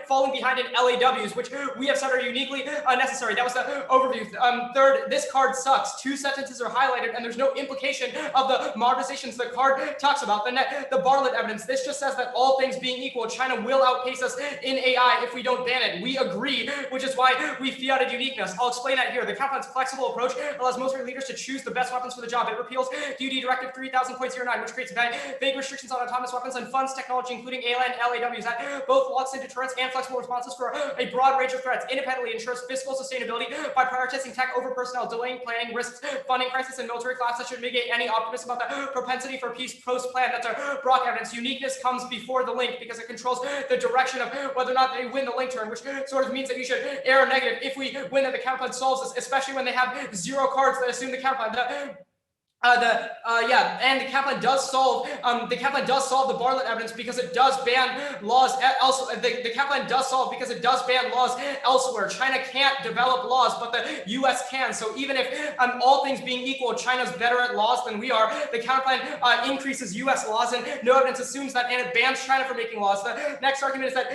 falling behind in LAWs, which we have said are uniquely unnecessary. That was the overview. Third, this card sucks. Two sentences are highlighted, and there's no implication of the modernizations the card talks about. The Bartlett evidence. This just says that all things being equal, China will outpace us in AI if we don't ban it. We agree, which is why we fiated uniqueness. I'll explain that here. The Kaplan's flexible approach allows military leaders to choose the best weapons for the job. It repeals DoD Directive 3000.09, which creates vague restrictions on autonomous weapons and funds technology, including ALA and LAWs, that both locks in deterrence and flexible responses for a broad range of threats. Independently ensures fiscal sustainability by prioritizing tech over personnel, delaying planning, risks, funding crisis, and military collapse that should mitigate any optimism about the propensity for peace post-plan. That's our Brock evidence. Uniqueness comes before the link because it controls the direction of whether or not they win the link turn, which sort of means that you should error negative if we win that the counterplan solves this, especially when they have 0 cards that assume the counterplan. And the Kaplan does solve the Bartlett evidence because it does ban laws elsewhere. The Kaplan does solve because it does ban laws elsewhere. China can't develop laws, but the U.S. can. So even if all things being equal, China's better at laws than we are, the counterplan increases U.S. laws, and no evidence assumes that, and it bans China from making laws. The next argument is that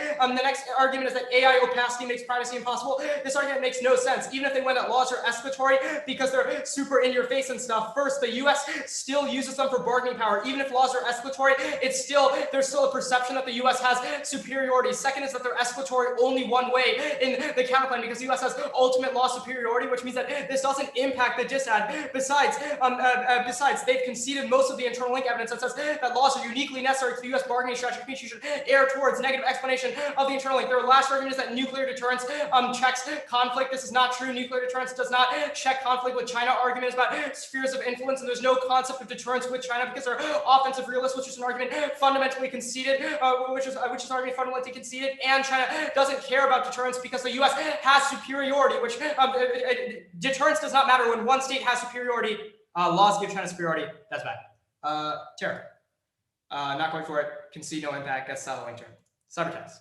AI opacity makes privacy impossible. This argument makes no sense. Even if they win that laws are escalatory because they're super in your face and stuff. First, the U.S. still uses them for bargaining power. Even if laws are escalatory, there's still a perception that the U.S. has superiority. Second is that they're escalatory only one way in the counterplan because the U.S. has ultimate law superiority, which means that this doesn't impact the disad. Besides, they've conceded most of the internal link evidence that says that laws are uniquely necessary to the U.S. bargaining strategy, which means you should err towards negative explanation of the internal link. Their last argument is that nuclear deterrence checks conflict. This is not true. Nuclear deterrence does not check conflict with China. Argument is about spheres of influence, and there's no concept of deterrence with China because they're offensive realists, which is an argument fundamentally conceded, which is an argument fundamentally conceded, and China doesn't care about deterrence because the U.S. has superiority, which deterrence does not matter when one state has superiority. Laws give China superiority. That's bad. Terror. Not going for it. Concede no impact. That's not a link term. Cyber attacks.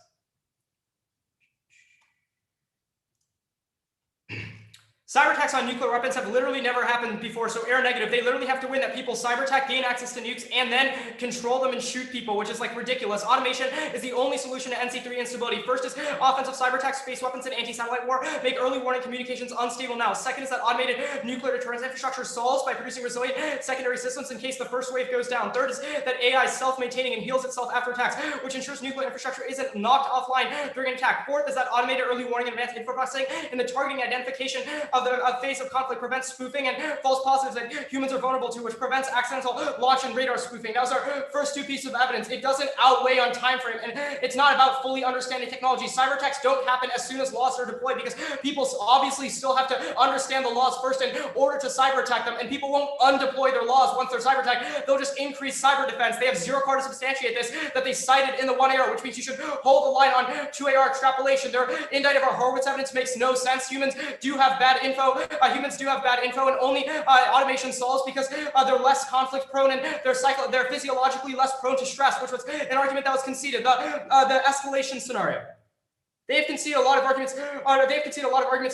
Cyber attacks on nuclear weapons have literally never happened before, so error negative. They literally have to win that people cyber attack, gain access to nukes, and then control them and shoot people, which is like ridiculous. Automation is the only solution to NC3 instability. First is offensive cyber attacks, space weapons, and anti-satellite war make early warning communications unstable now. Second is that automated nuclear deterrence infrastructure solves by producing resilient secondary systems in case the first wave goes down. Third is that AI is self-maintaining and heals itself after attacks, which ensures nuclear infrastructure isn't knocked offline during an attack. Fourth is that automated early warning and advanced info processing and the targeting identification of the phase of conflict prevents spoofing and false positives that humans are vulnerable to, which prevents accidental launch and radar spoofing. That was our first two pieces of evidence. It doesn't outweigh on time frame, and it's not about fully understanding technology. Cyber attacks don't happen as soon as laws are deployed because people obviously still have to understand the laws first in order to cyber attack them, and people won't undeploy their laws once they're cyber attacked. They'll just increase cyber defense. They have zero card to substantiate this that they cited in the 1AR, which means you should hold the line on 2AR extrapolation. Their indict of our Horowitz evidence makes no sense. Humans do have bad info. And only automation solves because they're less conflict prone and they're physiologically less prone to stress, which was an argument that was conceded. The escalation scenario. They've conceded a lot of arguments.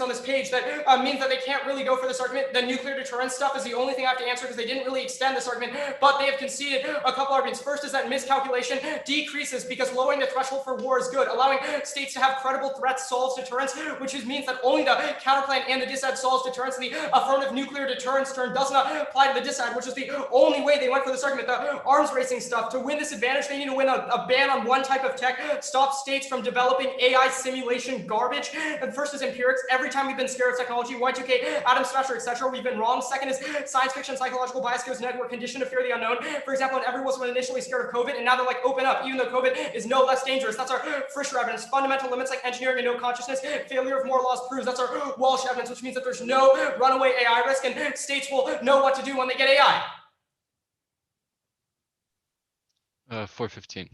On this page that means that they can't really go for this argument. The nuclear deterrence stuff is the only thing I have to answer because they didn't really extend this argument. But they have conceded a couple arguments. First is that miscalculation decreases because lowering the threshold for war is good. Allowing states to have credible threats solves deterrence, which means that only the counterplan and the disad solves deterrence. The affirmative nuclear deterrence term does not apply to the disad, which is the only way they went for this argument. The arms racing stuff. To win this advantage, they need to win a ban on one type of tech, stop states from developing AI simulation garbage. And first is empirics. Every time we've been scared of technology, Y2K, atom smasher, etc., we've been wrong. Second is science fiction, psychological bias goes net. We're conditioned to fear the unknown. For example, when everyone was initially scared of COVID, and now they're like, open up, even though COVID is no less dangerous. That's our Fisher evidence. Fundamental limits like engineering and no consciousness. Failure of more laws proves. That's our Walsh evidence, which means that there's no runaway AI risk, and states will know what to do when they get AI. 415.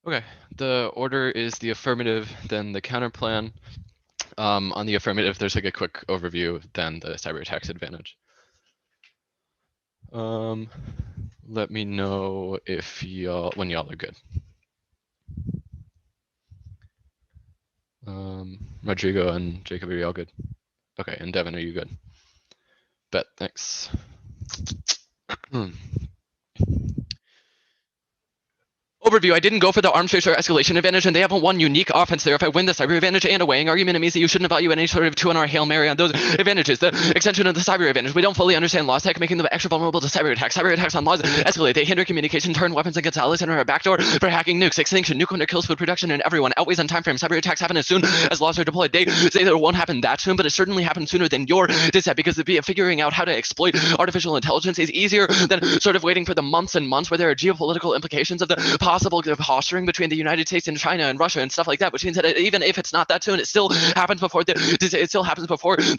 Okay, the order is the affirmative, then the counterplan. On the affirmative, there's like a quick overview, then the cyber attacks advantage. Let me know if when y'all are good. Rodrigo and Jacob, are y'all good? Okay, and Devin, are you good? Bet, thanks. Overview, I didn't go for the arms race or escalation advantage, and they have one unique offense there. If I win the cyber advantage and a weighing argument, it means that you shouldn't evaluate any sort of 2-hour Hail Mary on those advantages. The extension of the cyber advantage. We don't fully understand laws tech, making them extra vulnerable to cyber attacks. Cyber attacks on laws escalate. They hinder communication, turn weapons against allies, and are a backdoor for hacking nukes. Extinction, nuke winter kills food production, and everyone outweighs on time frame. Cyber attacks happen as soon as laws are deployed. They say that it won't happen that soon, but it certainly happens sooner than your dissent, because figuring out how to exploit artificial intelligence is easier than sort of waiting for the months and months where there are geopolitical implications of the possible posturing between the United States and China and Russia and stuff like that, which means that even if it's not that soon, it still happens before the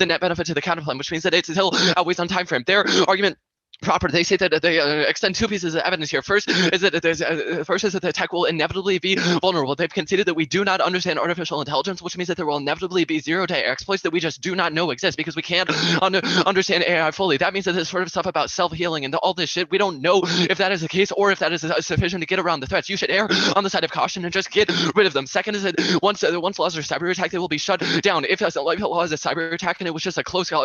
net benefit to the counterplan, which means that it still outweighs on time frame. Their argument proper. They say that they extend two pieces of evidence here. First is that the tech will inevitably be vulnerable. They've conceded that we do not understand artificial intelligence, which means that there will inevitably be zero-day exploits that we just do not know exist because we can't understand AI fully. That means that this sort of stuff about self-healing and all this shit, we don't know if that is the case or if that is sufficient to get around the threats. You should err on the side of caution and just get rid of them. Second is that once laws are cyber attacked, they will be shut down. If a law is a cyber attack and it was just a close call,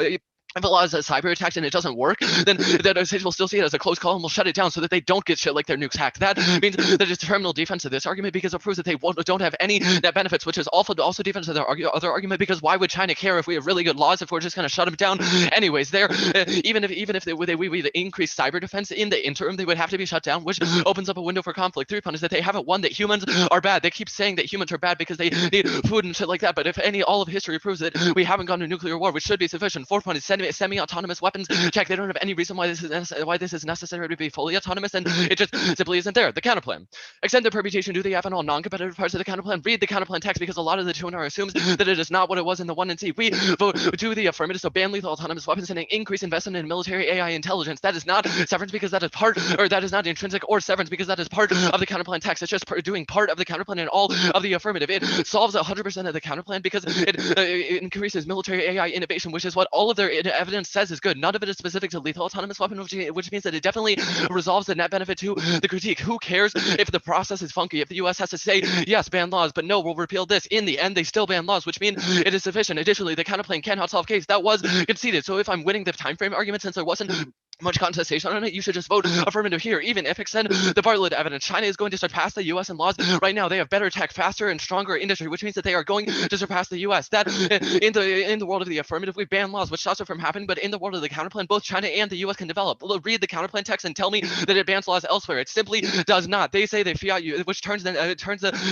if a law is a cyber attack and it doesn't work, then the state will still see it as a close call and will shut it down so that they don't get shit like their nukes hacked. That means that it's terminal defense of this argument because it proves that they don't have any net benefits, which is also defense of their other argument, because why would China care if we have really good laws if we're just going to shut them down anyways? Even if we would increase cyber defense in the interim, they would have to be shut down, which opens up a window for conflict. 3 is that they haven't won that humans are bad. They keep saying that humans are bad because they need food and shit like that, but if all of history proves that we haven't gone to nuclear war, which should be sufficient. 4 is semi-autonomous weapons check. They don't have any reason why this is necessary to be fully autonomous, and it just simply isn't there. The counterplan. Extend the permutation to the F and all non-competitive parts of the counterplan. Read the counterplan text because a lot of the 2NR assumes that it is not what it was in the 1 and C. We vote to the affirmative, so ban lethal autonomous weapons and increase investment in military AI intelligence. That is not severance because that is part, or that is not intrinsic, or severance because that is part of the counterplan text. It's just doing part of the counterplan and all of the affirmative. It solves 100% of the counterplan because it increases military AI innovation, which is what all of their evidence says is good. None of it is specific to lethal autonomous weapon, which means that it definitely resolves the net benefit to the critique. Who cares if the process is funky? If the US has to say, yes, ban laws, but no, we'll repeal this. In the end, they still ban laws, which means it is sufficient. Additionally, the counterplan cannot solve case. That was conceded. So if I'm winning the time frame argument, since there wasn't much contestation on it, you should just vote affirmative here. Even if extend the Bartlett evidence, China is going to surpass the US in laws right now. They have better tech, faster and stronger industry, which means that they are going to surpass the US. That in the world of the affirmative, we ban laws, which stops it from happening, but in the world of the counterplan, both China and the US can develop. Read the counterplan text and tell me that it bans laws elsewhere. It simply does not. They say they fiat you, which turns the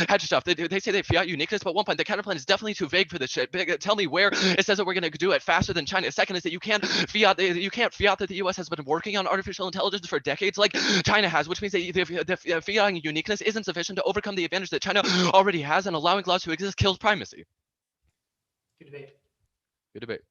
hedge stuff. They say they fiat uniqueness, but 1 point, the counterplan is definitely too vague for this shit. Tell me where it says that we're going to do it faster than China. Second is that you can't fiat that the US has been working on artificial intelligence for decades like China has, which means that the fiating uniqueness isn't sufficient to overcome the advantage that China already has, and allowing laws to exist kills primacy. Good debate. Good debate.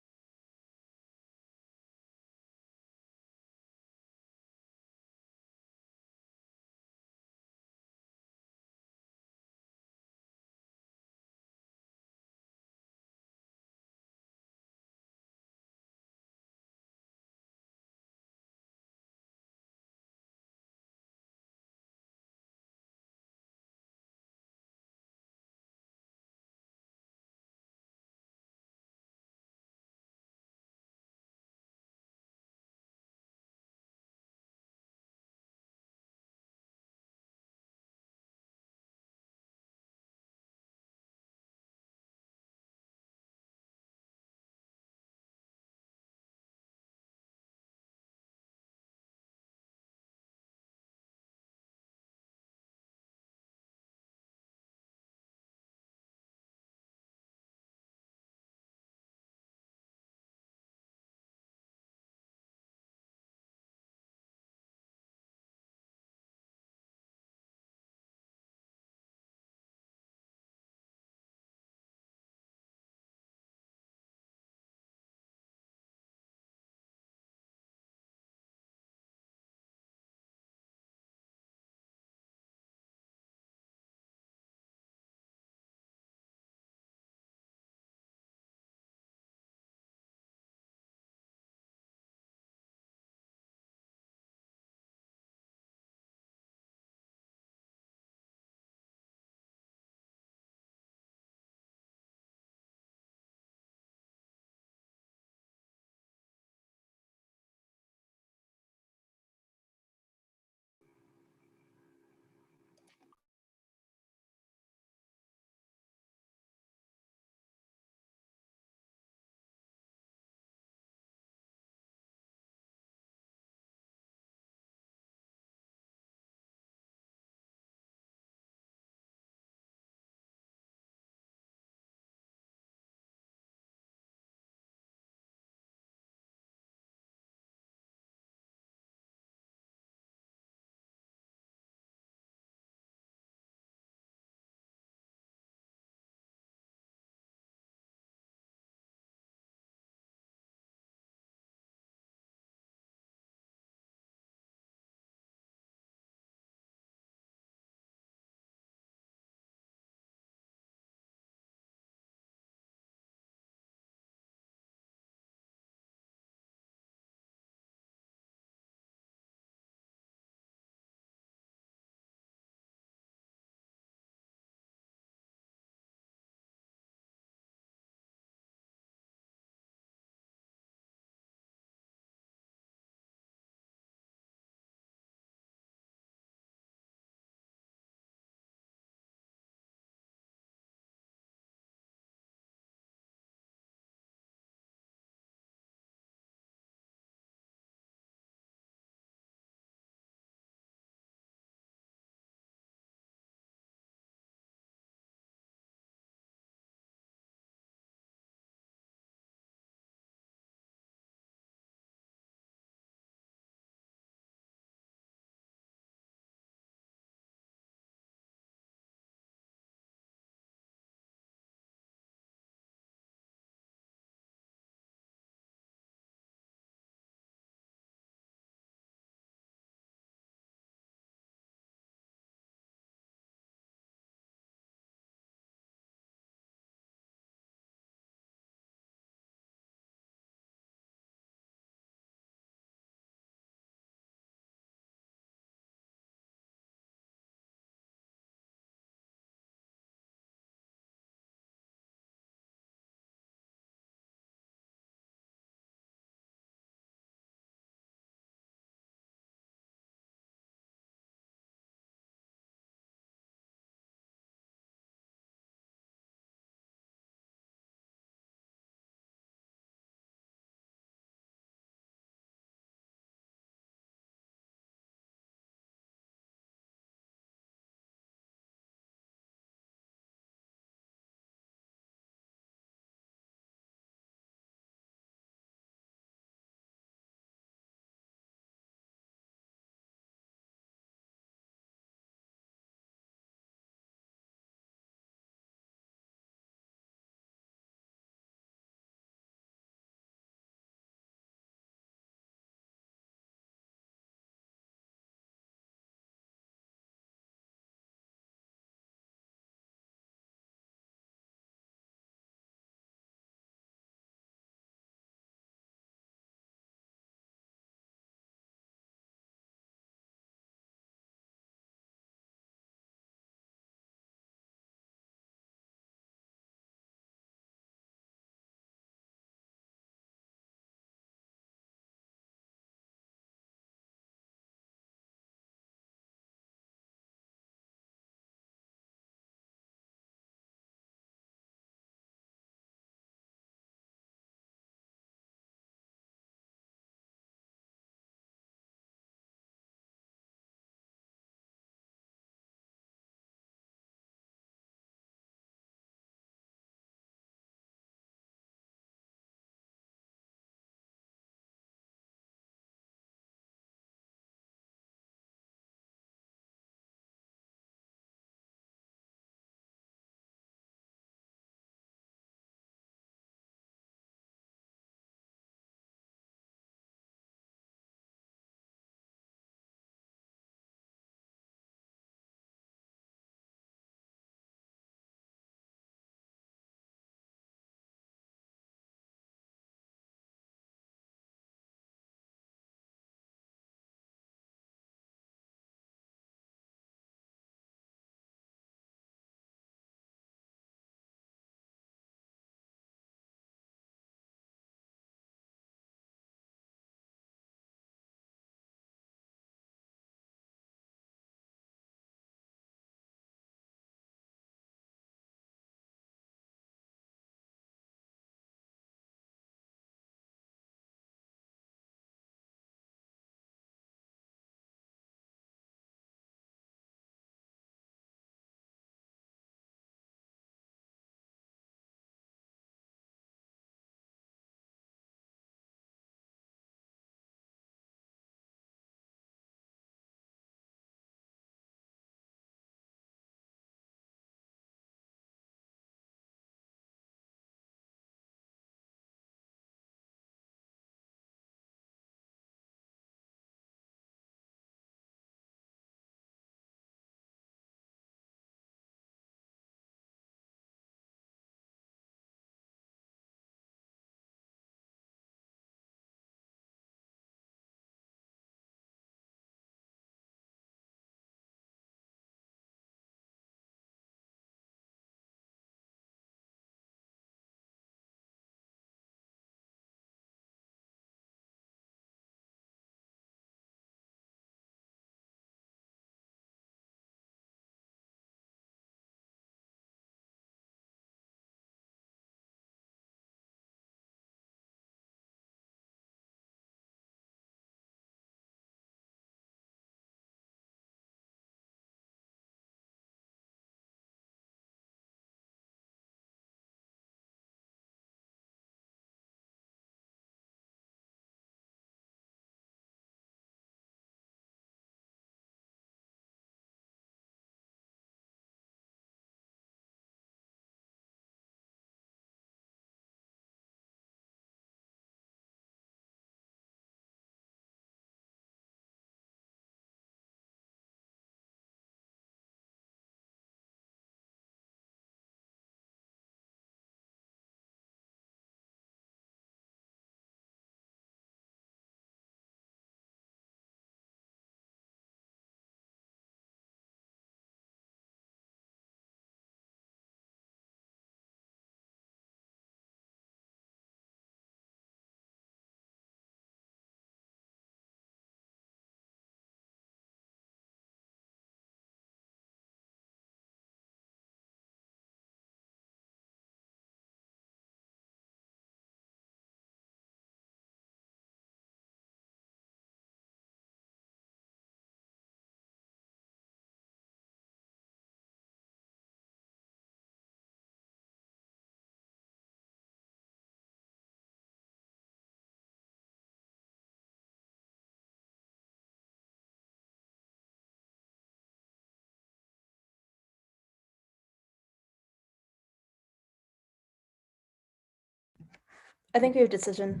I think we have decision.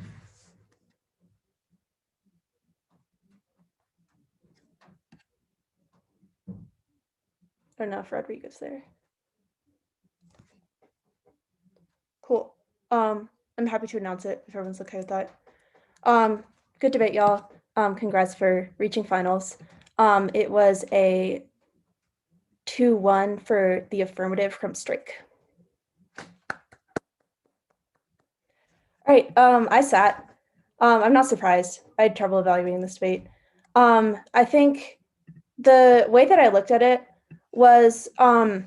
I don't know if Rodrigo's there. Cool. I'm happy to announce it if everyone's okay with that. Good debate, y'all. Congrats for reaching finals. It was a 2-1 for the affirmative from Strike. All right, I sat. I'm not surprised. I had trouble evaluating this debate. I think the way that I looked at it was, I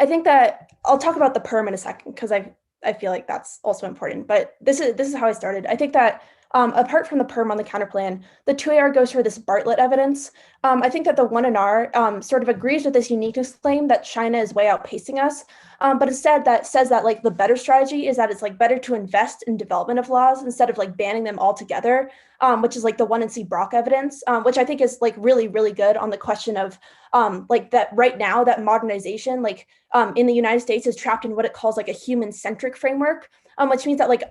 think that I'll talk about the perm in a second because I feel like that's also important. But this is how I started. I think that apart from the perm on the counterplan, the 2AR goes for this Bartlett evidence. I think that the 1NR sort of agrees with this uniqueness claim that China is way outpacing us, but instead that says that like the better strategy is that it's like better to invest in development of laws instead of like banning them altogether, which is like the 1NC Brock evidence, which I think is like really, really good on the question of like that right now that modernization like in the United States is trapped in what it calls like a human-centric framework, which means that like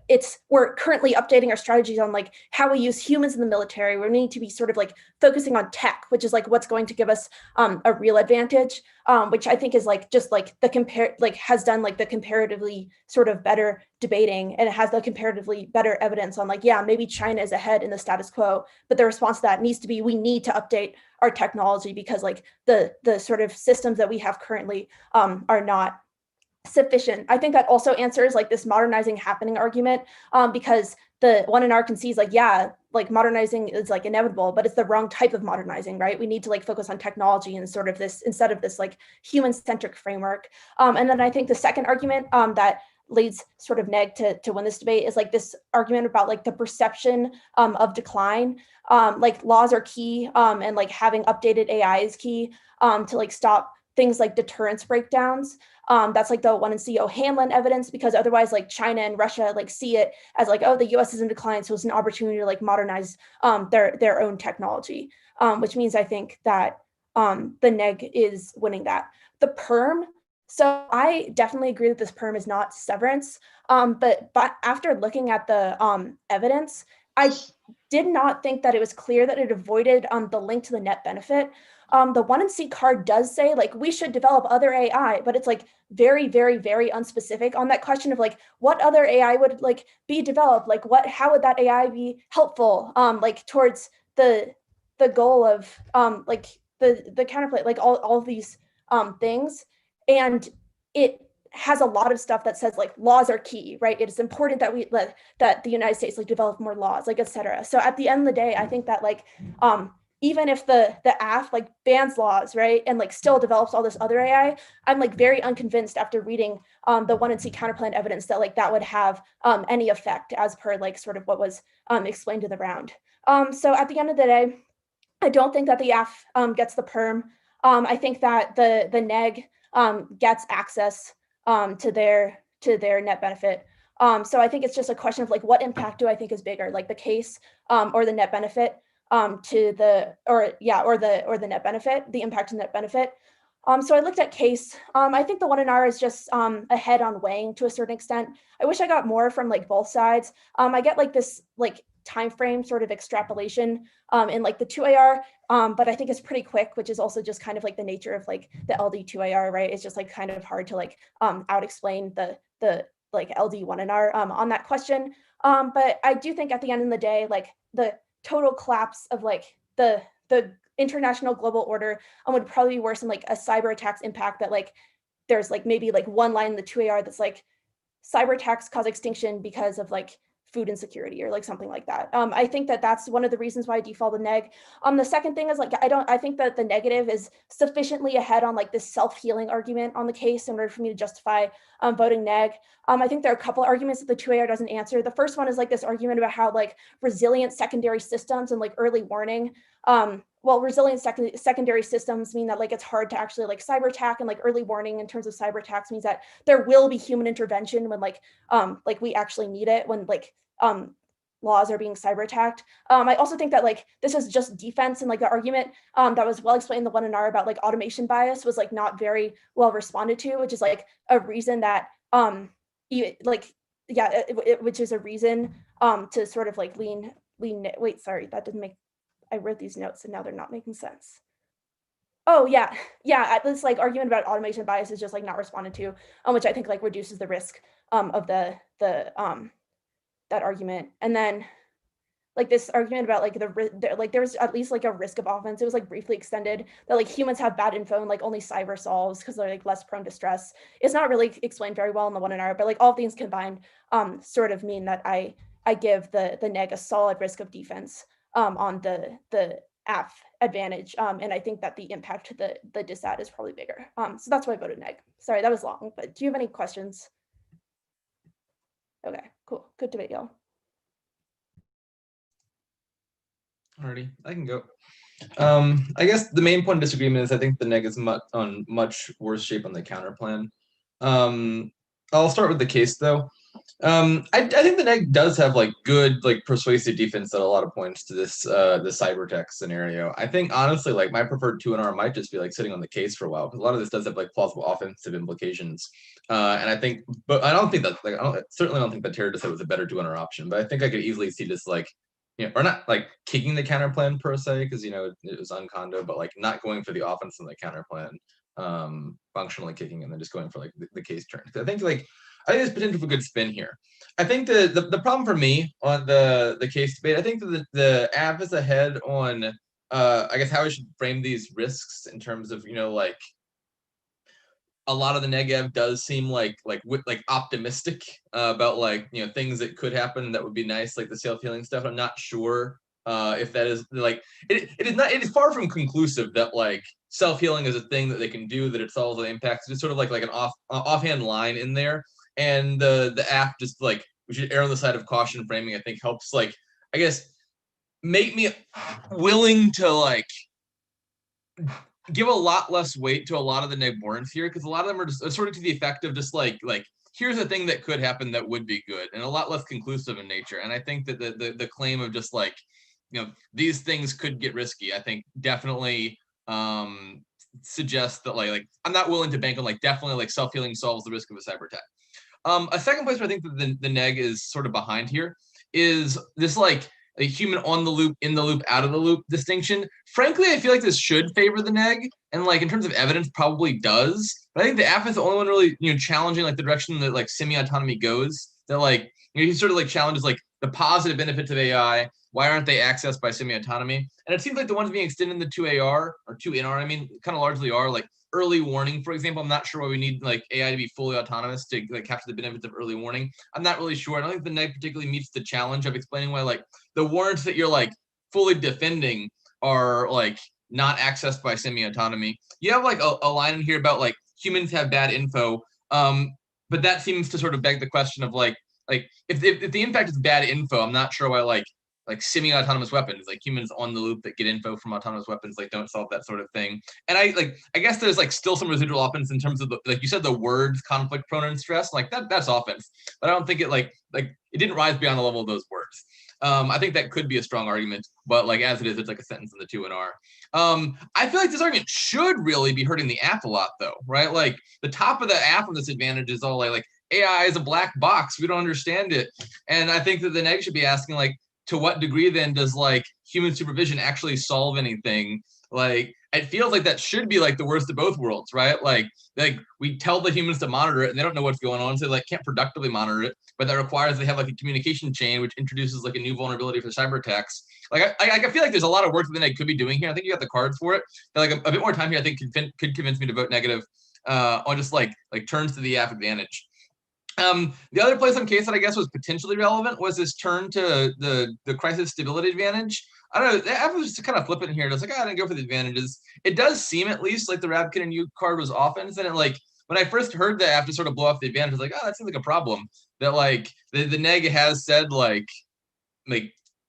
we're currently updating our strategies on like how we use humans in the military. We need to be sort of like focusing on tech, which is like what's going to give us a real advantage, which I think is like just like has done like the comparatively sort of better debating, and it has the comparatively better evidence on like, yeah, maybe China is ahead in the status quo, but the response to that needs to be we need to update our technology because like the sort of systems that we have currently are not sufficient. I think that also answers like this modernizing happening argument, because the 1NR concedes like, yeah, like modernizing is like inevitable, but it's the wrong type of modernizing, right? We need to like focus on technology and sort of this instead of this like human-centric framework. And then I think the second argument that leads sort of neg to win this debate is like this argument about like the perception of decline. Like laws are key, and like having updated AI is key to like stop things like deterrence breakdowns. That's like the 1NC O'Hanlon evidence, because otherwise like China and Russia like see it as like, oh, the US is in decline, so it's an opportunity to like modernize their own technology, which means I think that the neg is winning that. The perm, so I definitely agree that this perm is not severance, but after looking at the evidence, I did not think that it was clear that it avoided the link to the net benefit. The 1NC card does say like we should develop other AI, but it's like very, very, very unspecific on that question of like what other AI would like be developed, like how would that AI be helpful, like towards the goal of like the counterplay, like all of these things. And it has a lot of stuff that says like laws are key, right? It is important that that the United States like develop more laws, like etc. So at the end of the day, I think that like even if the AF like bans laws, right, and like still develops all this other AI, I'm like very unconvinced after reading the 1NC counterplan evidence that like that would have any effect as per like sort of what was explained to the round. So at the end of the day, I don't think that the AF gets the perm. I think that the neg gets access to their net benefit. So I think it's just a question of like what impact do I think is bigger, like the case or the net benefit or the net benefit, the impact to net benefit. So I looked at case. I think the 1NR is just ahead on weighing to a certain extent. I wish I got more from like both sides. I get like this like time frame sort of extrapolation in like the 2AR, but I think it's pretty quick, which is also just kind of like the nature of like the LD 2AR, right? It's just like kind of hard to like out explain the like LD 1NR on that question. But I do think at the end of the day, like the total collapse of like the international global order would probably be worse than like a cyber attacks impact that like there's like maybe like one line in the 2AR that's like cyber attacks cause extinction because of like food insecurity or like something like that. I think that that's one of the reasons why I default the neg. The second thing is like I think that the negative is sufficiently ahead on like this self-healing argument on the case in order for me to justify voting neg. I think there are a couple of arguments that the 2AR doesn't answer. The first one is like this argument about how like resilient secondary systems and like early warning. Well, resilient secondary systems mean that like it's hard to actually like cyber attack, and like early warning in terms of cyber attacks means that there will be human intervention when like we actually need it, when like laws are being cyber attacked. I also think that like this is just defense, and like the argument that was well explained in the 1NR about like automation bias was like not very well responded to, which is like a reason that like which is a reason to sort of like lean. Wait, sorry, that didn't make. I wrote these notes and now they're not making sense. Oh yeah, this like argument about automation bias is just like not responded to, which I think like reduces the risk of the that argument. And then like this argument about like like there's at least like a risk of offense. It was like briefly extended that like humans have bad info and like only cyber solves because they're like less prone to stress. It's not really explained very well in the 1NR, but like all things combined sort of mean that I give the neg a solid risk of defense on the AF advantage. And I think that the impact to the disad is probably bigger. So that's why I voted neg. Sorry, that was long, but do you have any questions? Okay, cool. Good debate, y'all. Alrighty, I can go. I guess the main point of disagreement is I think the neg is on much worse shape on the counter plan. I'll start with the case though. I think the neg does have like good like persuasive defense at a lot of points to this the cybertech scenario. I think honestly like my preferred 2NR might just be like sitting on the case for a while because a lot of this does have like plausible offensive implications. And I think, but I don't think that like certainly don't think that Terra just was a better 2NR option. But I think I could easily see just like or not like kicking the counter plan per se because it was uncondo, but like not going for the offense in the counter plan, functionally kicking and then just going for like the case turn. I think there's potential for good spin here. I think the problem for me on the case debate, I think that the app is ahead on I guess how we should frame these risks in terms of like a lot of the negative does seem like optimistic about like things that could happen that would be nice, like the self-healing stuff. I'm not sure if that is like it is far from conclusive that like self-healing is a thing that they can do, that it solves the impacts. It's sort of like an offhand line in there, and the app just like we should err on the side of caution framing. I think helps like I guess make me willing to like give a lot less weight to a lot of the neg warrants here, because a lot of them are just sort of to the effect of just like here's a thing that could happen that would be good, and a lot less conclusive in nature. And I think that the claim of just like these things could get risky, I think definitely suggests that like I'm not willing to bank on like definitely like self-healing solves the risk of a cyber attack. A second place where I think that the neg is sort of behind here is this like a human on the loop, in the loop, out of the loop distinction. Frankly, I feel like this should favor the neg, and like in terms of evidence, probably does. But I think the app is the only one really challenging like the direction that like semi-autonomy goes. That like he sort of like challenges like the positive benefits of AI. Why aren't they accessed by semi-autonomy? And it seems like the ones being extended in the 2AR or 2NR, I mean, kind of largely are like early warning, for example. I'm not sure why we need like AI to be fully autonomous to like capture the benefits of early warning. I'm not really sure. I don't think the neg particularly meets the challenge of explaining why like the warrants that you're like fully defending are like not accessed by semi-autonomy. You have like a line in here about like humans have bad info, but that seems to sort of beg the question of like if the impact is bad info, I'm not sure why like semi-autonomous weapons, like humans on the loop that get info from autonomous weapons, like don't solve that sort of thing. And I guess there's like still some residual offense in terms of the, like you said, the words conflict, prone, and stress, like that's offense. But I don't think it like it didn't rise beyond the level of those words. I think that could be a strong argument, but like as it is, it's like a sentence in the 2NR. I feel like this argument should really be hurting the app a lot though, right? Like the top of the app on this advantage is all like AI is a black box, we don't understand it. And I think that the neg should be asking like, to what degree then does like human supervision actually solve anything? Like it feels like that should be like the worst of both worlds, right? Like we tell the humans to monitor it and they don't know what's going on, so they like can't productively monitor it, but that requires they have like a communication chain which introduces like a new vulnerability for cyber attacks. Like I feel like there's a lot of work that the neg could be doing here. I think you got the cards for it. But like a bit more time here I think could convince me to vote negative on just like turns to the app advantage. The other place on case that I guess was potentially relevant was this turn to the crisis stability advantage. I don't know, the app was just kind of flippant here. It's like, I didn't go for the advantages. It does seem at least like the Rabkin and U card was offense, and it like when I first heard the app to sort of blow off the advantage, I was like, oh, that seems like a problem. That like the neg has said like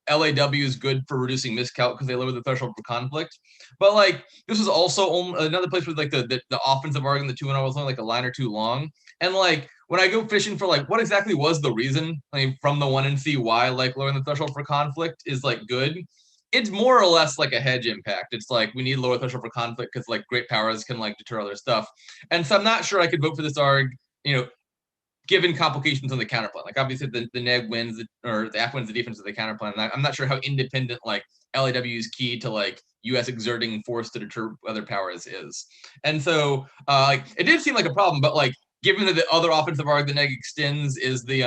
LAW is good for reducing miscalc because they lower the threshold for conflict. But like this was also another place where like the offensive argument, the 2NR was only like a line or two long. And like when I go fishing for like what exactly was the reason from the 1NC why like lowering the threshold for conflict is like good, it's more or less like a hedge impact. It's like we need lower threshold for conflict because like great powers can like deter other stuff. And so I'm not sure I could vote for this arg, given complications on the counterplan. Like obviously the neg wins or the app wins the defense of the counterplan. I'm not sure how independent like LAW's key to like US exerting force to deter other powers is. And so like it did seem like a problem, but like given that the other offensive arc the neg extends is the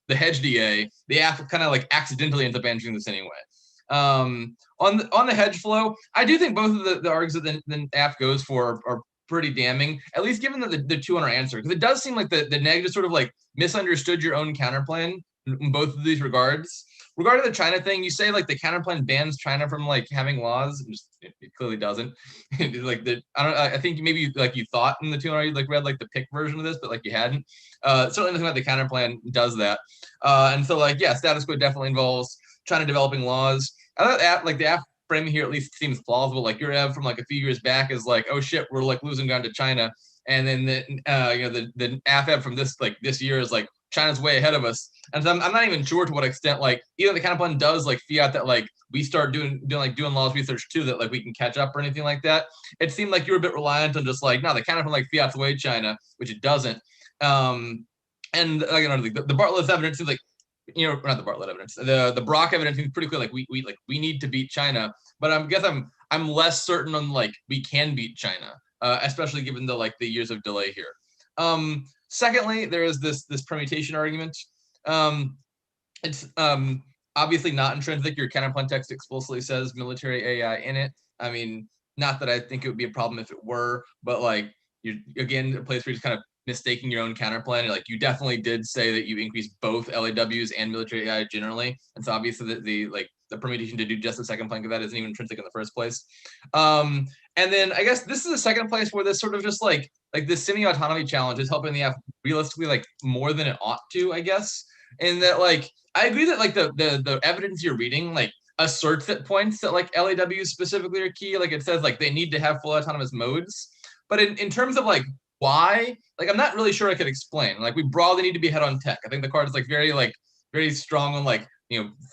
hedge DA, the app kind of like accidentally ends up answering this anyway. On the hedge flow, I do think both of the args that the app goes for are pretty damning, at least given the 200 answer, because it does seem like the neg just sort of like misunderstood your own counterplan in both of these regards. Regarding the China thing, you say like the counterplan bans China from like having laws. It clearly doesn't. Like I think maybe like you thought in the 200 you like read like the pick version of this, but like you hadn't. Certainly nothing about the counterplan does that. And so like yeah, status quo definitely involves China developing laws. I thought that like the app framing here at least seems plausible. Like your ev from like a few years back is like, oh shit, we're like losing ground to China, and then the AFEB from this year is like China's way ahead of us. And so I'm not even sure to what extent like either the counterplan does like fiat that like we start doing laws research too that like we can catch up or anything like that. It seemed like you were a bit reliant on just like no, the counterplan like fiat's away China, which it doesn't. And the Bartlett's evidence seems like not the Bartlett evidence, the Brock evidence seems pretty clear. Like we need to beat China, but I'm less certain on like we can beat China, especially given the years of delay here. Secondly, there is this permutation argument. It's obviously not intrinsic. Your counterplan text explicitly says military AI in it. I mean, not that I think it would be a problem if it were, but like you're again a place where you're just kind of mistaking your own counterplan. Like you definitely did say that you increased both LAWs and military AI generally, and so obviously the permutation to do just the second plank of that isn't even intrinsic in the first place. And then I guess this is the second place where this sort of just like this semi-autonomy challenge is helping the app realistically like more than it ought to, I guess. And that like I agree that like the evidence you're reading like asserts at points that like LAWs specifically are key. Like it says like they need to have full autonomous modes, but in terms of like why, like I'm not really sure I could explain. Like we broadly need to be ahead on tech. I think the card is very strong on like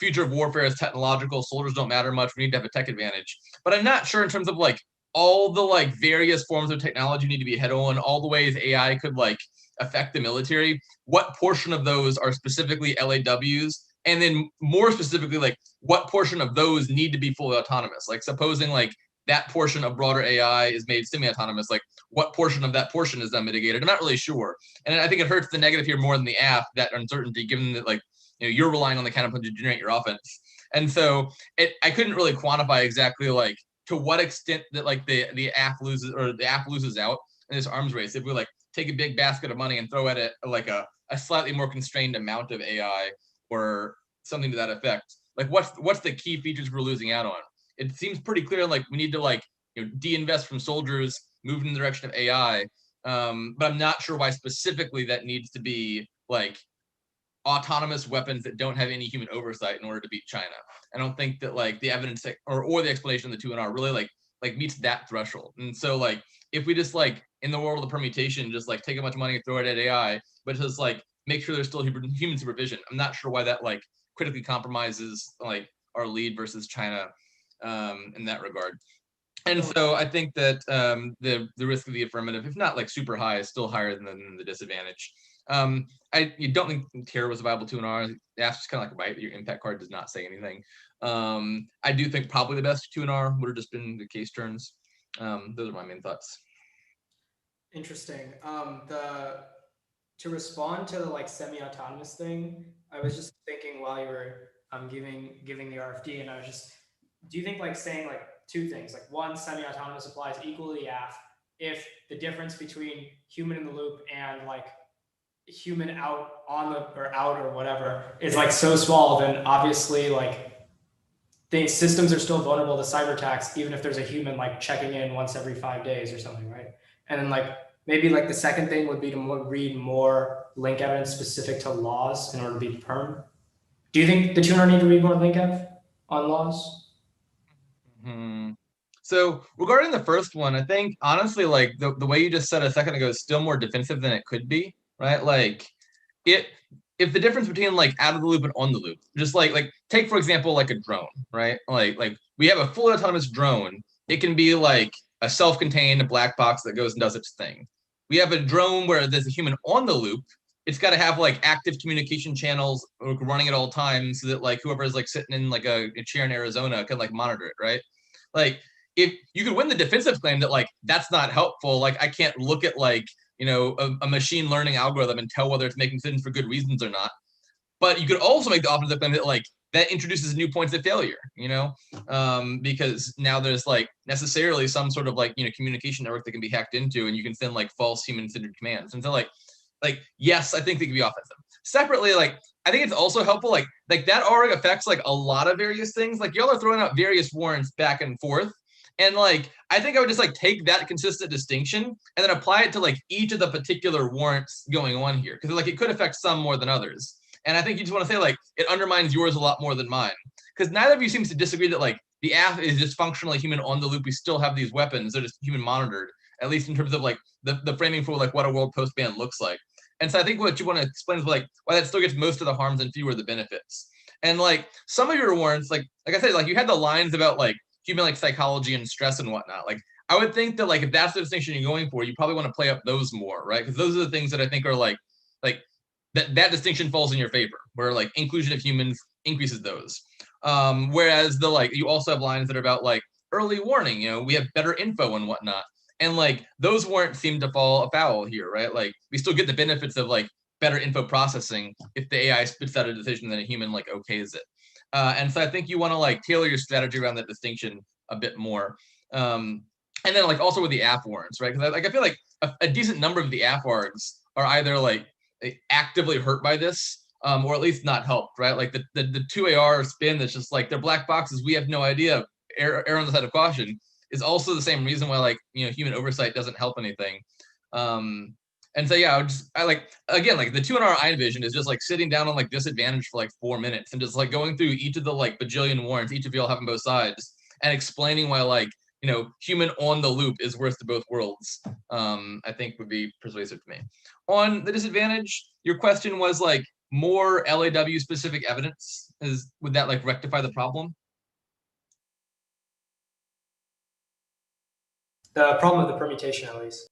future of warfare is technological. Soldiers don't matter much. We need to have a tech advantage. But I'm not sure in terms of like all the like various forms of technology need to be ahead on, all the ways AI could like affect the military. What portion of those are specifically LAWs? And then more specifically, like what portion of those need to be fully autonomous? Like supposing like that portion of broader AI is made semi-autonomous, like what portion of that portion is then mitigated? I'm not really sure. And I think it hurts the negative here more than the app, that uncertainty, given that like you're relying on the counterplan to generate your offense. And so I couldn't really quantify exactly like to what extent that like the app loses out in this arms race if we like take a big basket of money and throw at it like a slightly more constrained amount of AI or something to that effect. Like what's the key features we're losing out on? It seems pretty clear like we need to like de-invest from soldiers, move in the direction of AI. But I'm not sure why specifically that needs to be like autonomous weapons that don't have any human oversight in order to beat China. I don't think that like the evidence or the explanation of the 2NR really like meets that threshold. And so like if we just like in the world of the permutation just like take a bunch of money and throw it at AI, but just like make sure there's still human supervision, I'm not sure why that like critically compromises like our lead versus China in that regard. And so I think that the risk of the affirmative, if not like super high, is still higher than the disadvantage. You don't think terror was a viable 2NR. That's just kind of like right. Your impact card does not say anything. I do think probably the best 2NR would have just been the case turns. Those are my main thoughts. Interesting. To respond to the like semi-autonomous thing, I was just thinking while you were giving the RFD, and I was just, do you think like saying like two things, like one, semi-autonomous applies equally to AF if the difference between human in the loop and like human out or whatever is like so small, then obviously like the systems are still vulnerable to cyber attacks even if there's a human like checking in once every 5 days or something, right? And then like maybe like the second thing would be to read more link evidence specific to laws in order to be perm. Do you think the 2NR need to read more link ev on laws? So regarding the first one, I think honestly, like the way you just said a second ago is still more defensive than it could be, right? Like if the difference between like out of the loop and on the loop, just like take for example like a drone, right? Like we have a fully autonomous drone. It can be like a self-contained black box that goes and does its thing. We have a drone where there's a human on the loop, it's got to have like active communication channels running at all times so that like whoever is like sitting in like a chair in Arizona can like monitor it, right? Like if you could win the defensive claim that like that's not helpful, like I can't look at like, you know, a machine learning algorithm and tell whether it's making decisions for good reasons or not. But you could also make the offensive claim that like that introduces new points of failure, you know, because now there's like necessarily some sort of like, you know, communication network that can be hacked into, and you can send like false human-centered commands. And so like yes, I think they can be offensive. Separately, like I think it's also helpful, like that already affects like a lot of various things. Like y'all are throwing out various warrants back and forth. And like, I think I would just like take that consistent distinction and then apply it to like each of the particular warrants going on here. Because like it could affect some more than others. And I think you just want to say like, it undermines yours a lot more than mine. Because neither of you seems to disagree that like the app is just functionally human on the loop. We still have these weapons. They're just human monitored, at least in terms of like the framing for like what a world post-ban looks like. And so I think what you want to explain is like why that still gets most of the harms and fewer of the benefits. And like some of your warrants, like I said, like you had the lines about like human like psychology and stress and whatnot. Like I would think that like if that's the distinction you're going for, you probably want to play up those more, right? Because those are the things that I think are like that distinction falls in your favor, where like inclusion of humans increases those. Whereas the like you also have lines that are about like early warning, you know, we have better info and whatnot. And like those warrants seem to fall afoul here, right? Like we still get the benefits of like better info processing if the AI spits out a decision that a human like okays it. And so I think you want to like tailor your strategy around that distinction a bit more. And then like also with the app warrants, right? Because I feel like a decent number of the app args are either like actively hurt by this, or at least not helped, right? Like the 2AR spin that's just like they're black boxes, we have no idea, err on the side of caution, is also the same reason why like, you know, human oversight doesn't help anything. And so yeah, I like again like the 2NR I envision is just like sitting down on like disadvantage for like 4 minutes and just like going through each of the like bajillion warrants, each of y'all having both sides, and explaining why like, you know, human on the loop is worth to both worlds. I think would be persuasive to me. On the disadvantage, your question was like more LAW specific evidence. Would that like rectify the problem? The problem of the permutation, at least.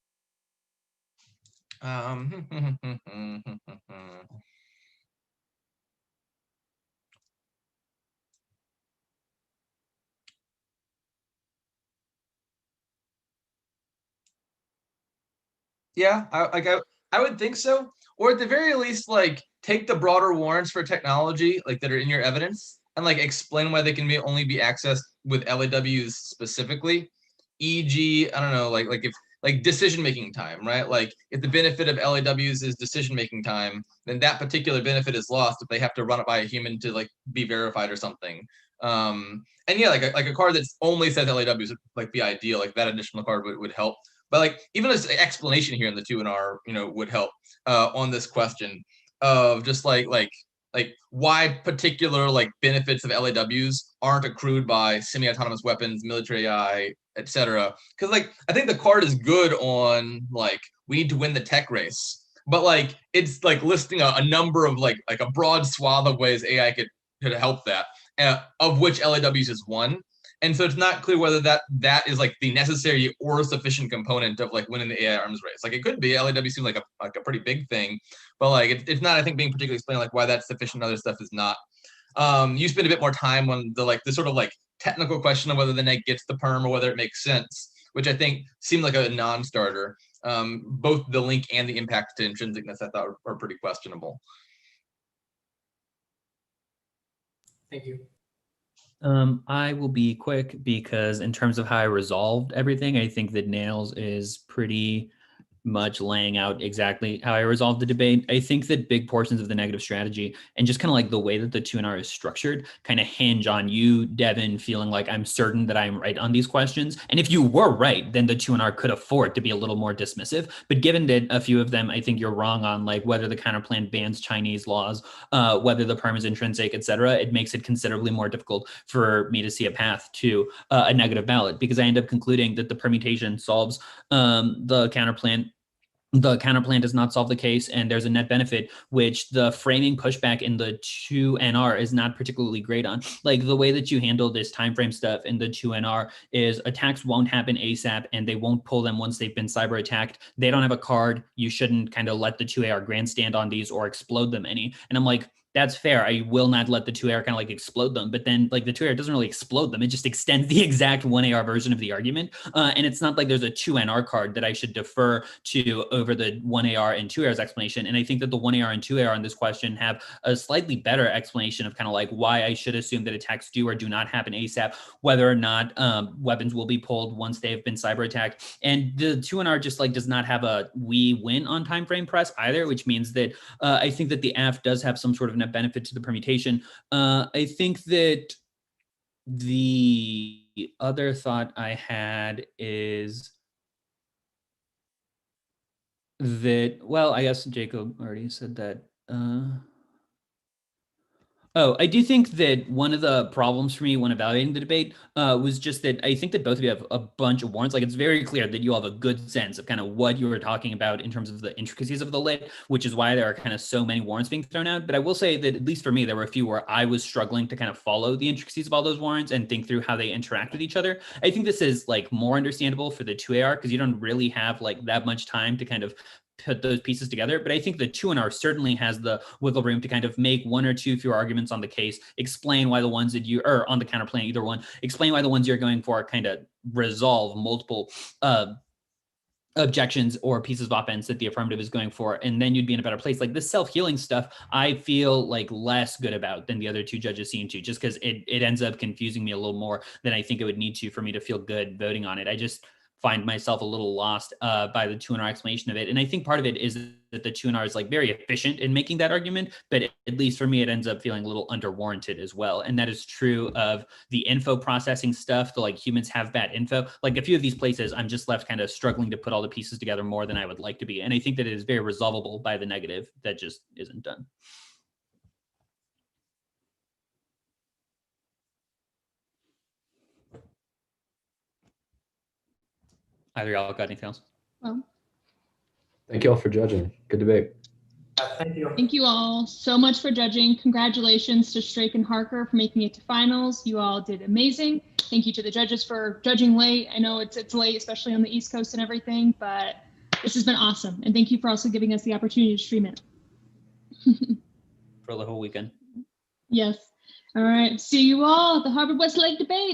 Yeah, I would think so. Or at the very least, like take the broader warrants for technology like that are in your evidence and like explain why they can only be accessed with LAWs specifically. E.g., I don't know, like if like decision making time, right? Like if the benefit of LAWs is decision making time, then that particular benefit is lost if they have to run it by a human to like be verified or something. And yeah, like a card that only says LAWs would like be ideal. Like that additional card would help. But like even this explanation here in the 2NR, you know, would help on this question of just like why particular like benefits of LAWs aren't accrued by semi-autonomous weapons, military AI, etc. Because like I think the card is good on like we need to win the tech race, but like it's like listing a number of like a broad swath of ways AI could help that, of which LAWs is one. And so it's not clear whether that is like the necessary or sufficient component of like winning the AI arms race. Like it could be, LAW seems like a pretty big thing, but like it's not, I think, being particularly explained like why that's sufficient. Other stuff is not. You spend a bit more time on the sort of like technical question of whether the neg gets the perm or whether it makes sense, which I think seemed like a non-starter. Both the link and the impact to intrinsicness I thought are pretty questionable. Thank you. I will be quick because in terms of how I resolved everything, I think that Nails is pretty much laying out exactly how I resolved the debate. I think that big portions of the negative strategy and just kind of like the way that the 2NR is structured kind of hinge on you, Devin, feeling like I'm certain that I'm right on these questions. And if you were right, then the 2NR could afford to be a little more dismissive. But given that a few of them, I think you're wrong on like whether the counterplan bans Chinese laws, whether the perm is intrinsic, et cetera, it makes it considerably more difficult for me to see a path to a negative ballot because I end up concluding that the permutation solves the counterplan the counterplan does not solve the case and there's a net benefit, which the framing pushback in the 2NR is not particularly great on. Like the way that you handle this time frame stuff in the 2NR is attacks won't happen ASAP and they won't pull them once they've been cyber attacked. They don't have a card. You shouldn't kind of let the 2AR grandstand on these or explode them any. And I'm like, that's fair. I will not let the 2AR kind of like explode them, but then like the 2AR doesn't really explode them. It just extends the exact 1AR version of the argument. And it's not like there's a 2NR card that I should defer to over the 1AR and 2AR's explanation. And I think that the 1AR and 2AR in this question have a slightly better explanation of kind of like why I should assume that attacks do or do not happen ASAP, whether or not weapons will be pulled once they have been cyber attacked. And the 2NR just like does not have a we win on time frame press either, which means that I think that the AF does have some sort of net benefit to the permutation. I think that the other thought I had is that, well, I guess Jacob already said that. Oh, I do think that one of the problems for me when evaluating the debate was just that I think that both of you have a bunch of warrants. Like it's very clear that you all have a good sense of kind of what you were talking about in terms of the intricacies of the lit, which is why there are kind of so many warrants being thrown out. But I will say that at least for me, there were a few where I was struggling to kind of follow the intricacies of all those warrants and think through how they interact with each other. I think this is like more understandable for the 2AR because you don't really have like that much time to kind of put those pieces together. But I think the 2NR certainly has the wiggle room to kind of make one or two fewer arguments on the case, explain why the ones that you, or on the counterplan, either one, explain why the ones you're going for kind of resolve multiple objections or pieces of offense that the affirmative is going for, and then you'd be in a better place. Like this self-healing stuff, I feel like less good about than the other two judges seem to, just because it ends up confusing me a little more than I think it would need to for me to feel good voting on it. I just find myself a little lost by the 2NR explanation of it. And I think part of it is that the 2NR is like very efficient in making that argument, but at least for me, it ends up feeling a little underwarranted as well. And that is true of the info processing stuff. The like humans have bad info. Like a few of these places, I'm just left kind of struggling to put all the pieces together more than I would like to be. And I think that it is very resolvable by the negative that just isn't done. Either y'all got anything else? Well, Thank you all for judging. Good debate. Thank you. thank you all so much for judging. Congratulations to Strake and Harker for making it to finals. You all did amazing. Thank you to the judges for judging late. I know it's late, especially on the East Coast and everything, but this has been awesome. And thank you for also giving us the opportunity to stream it. For the whole weekend. Yes. All right. See you all at the Harvard Westlake debate.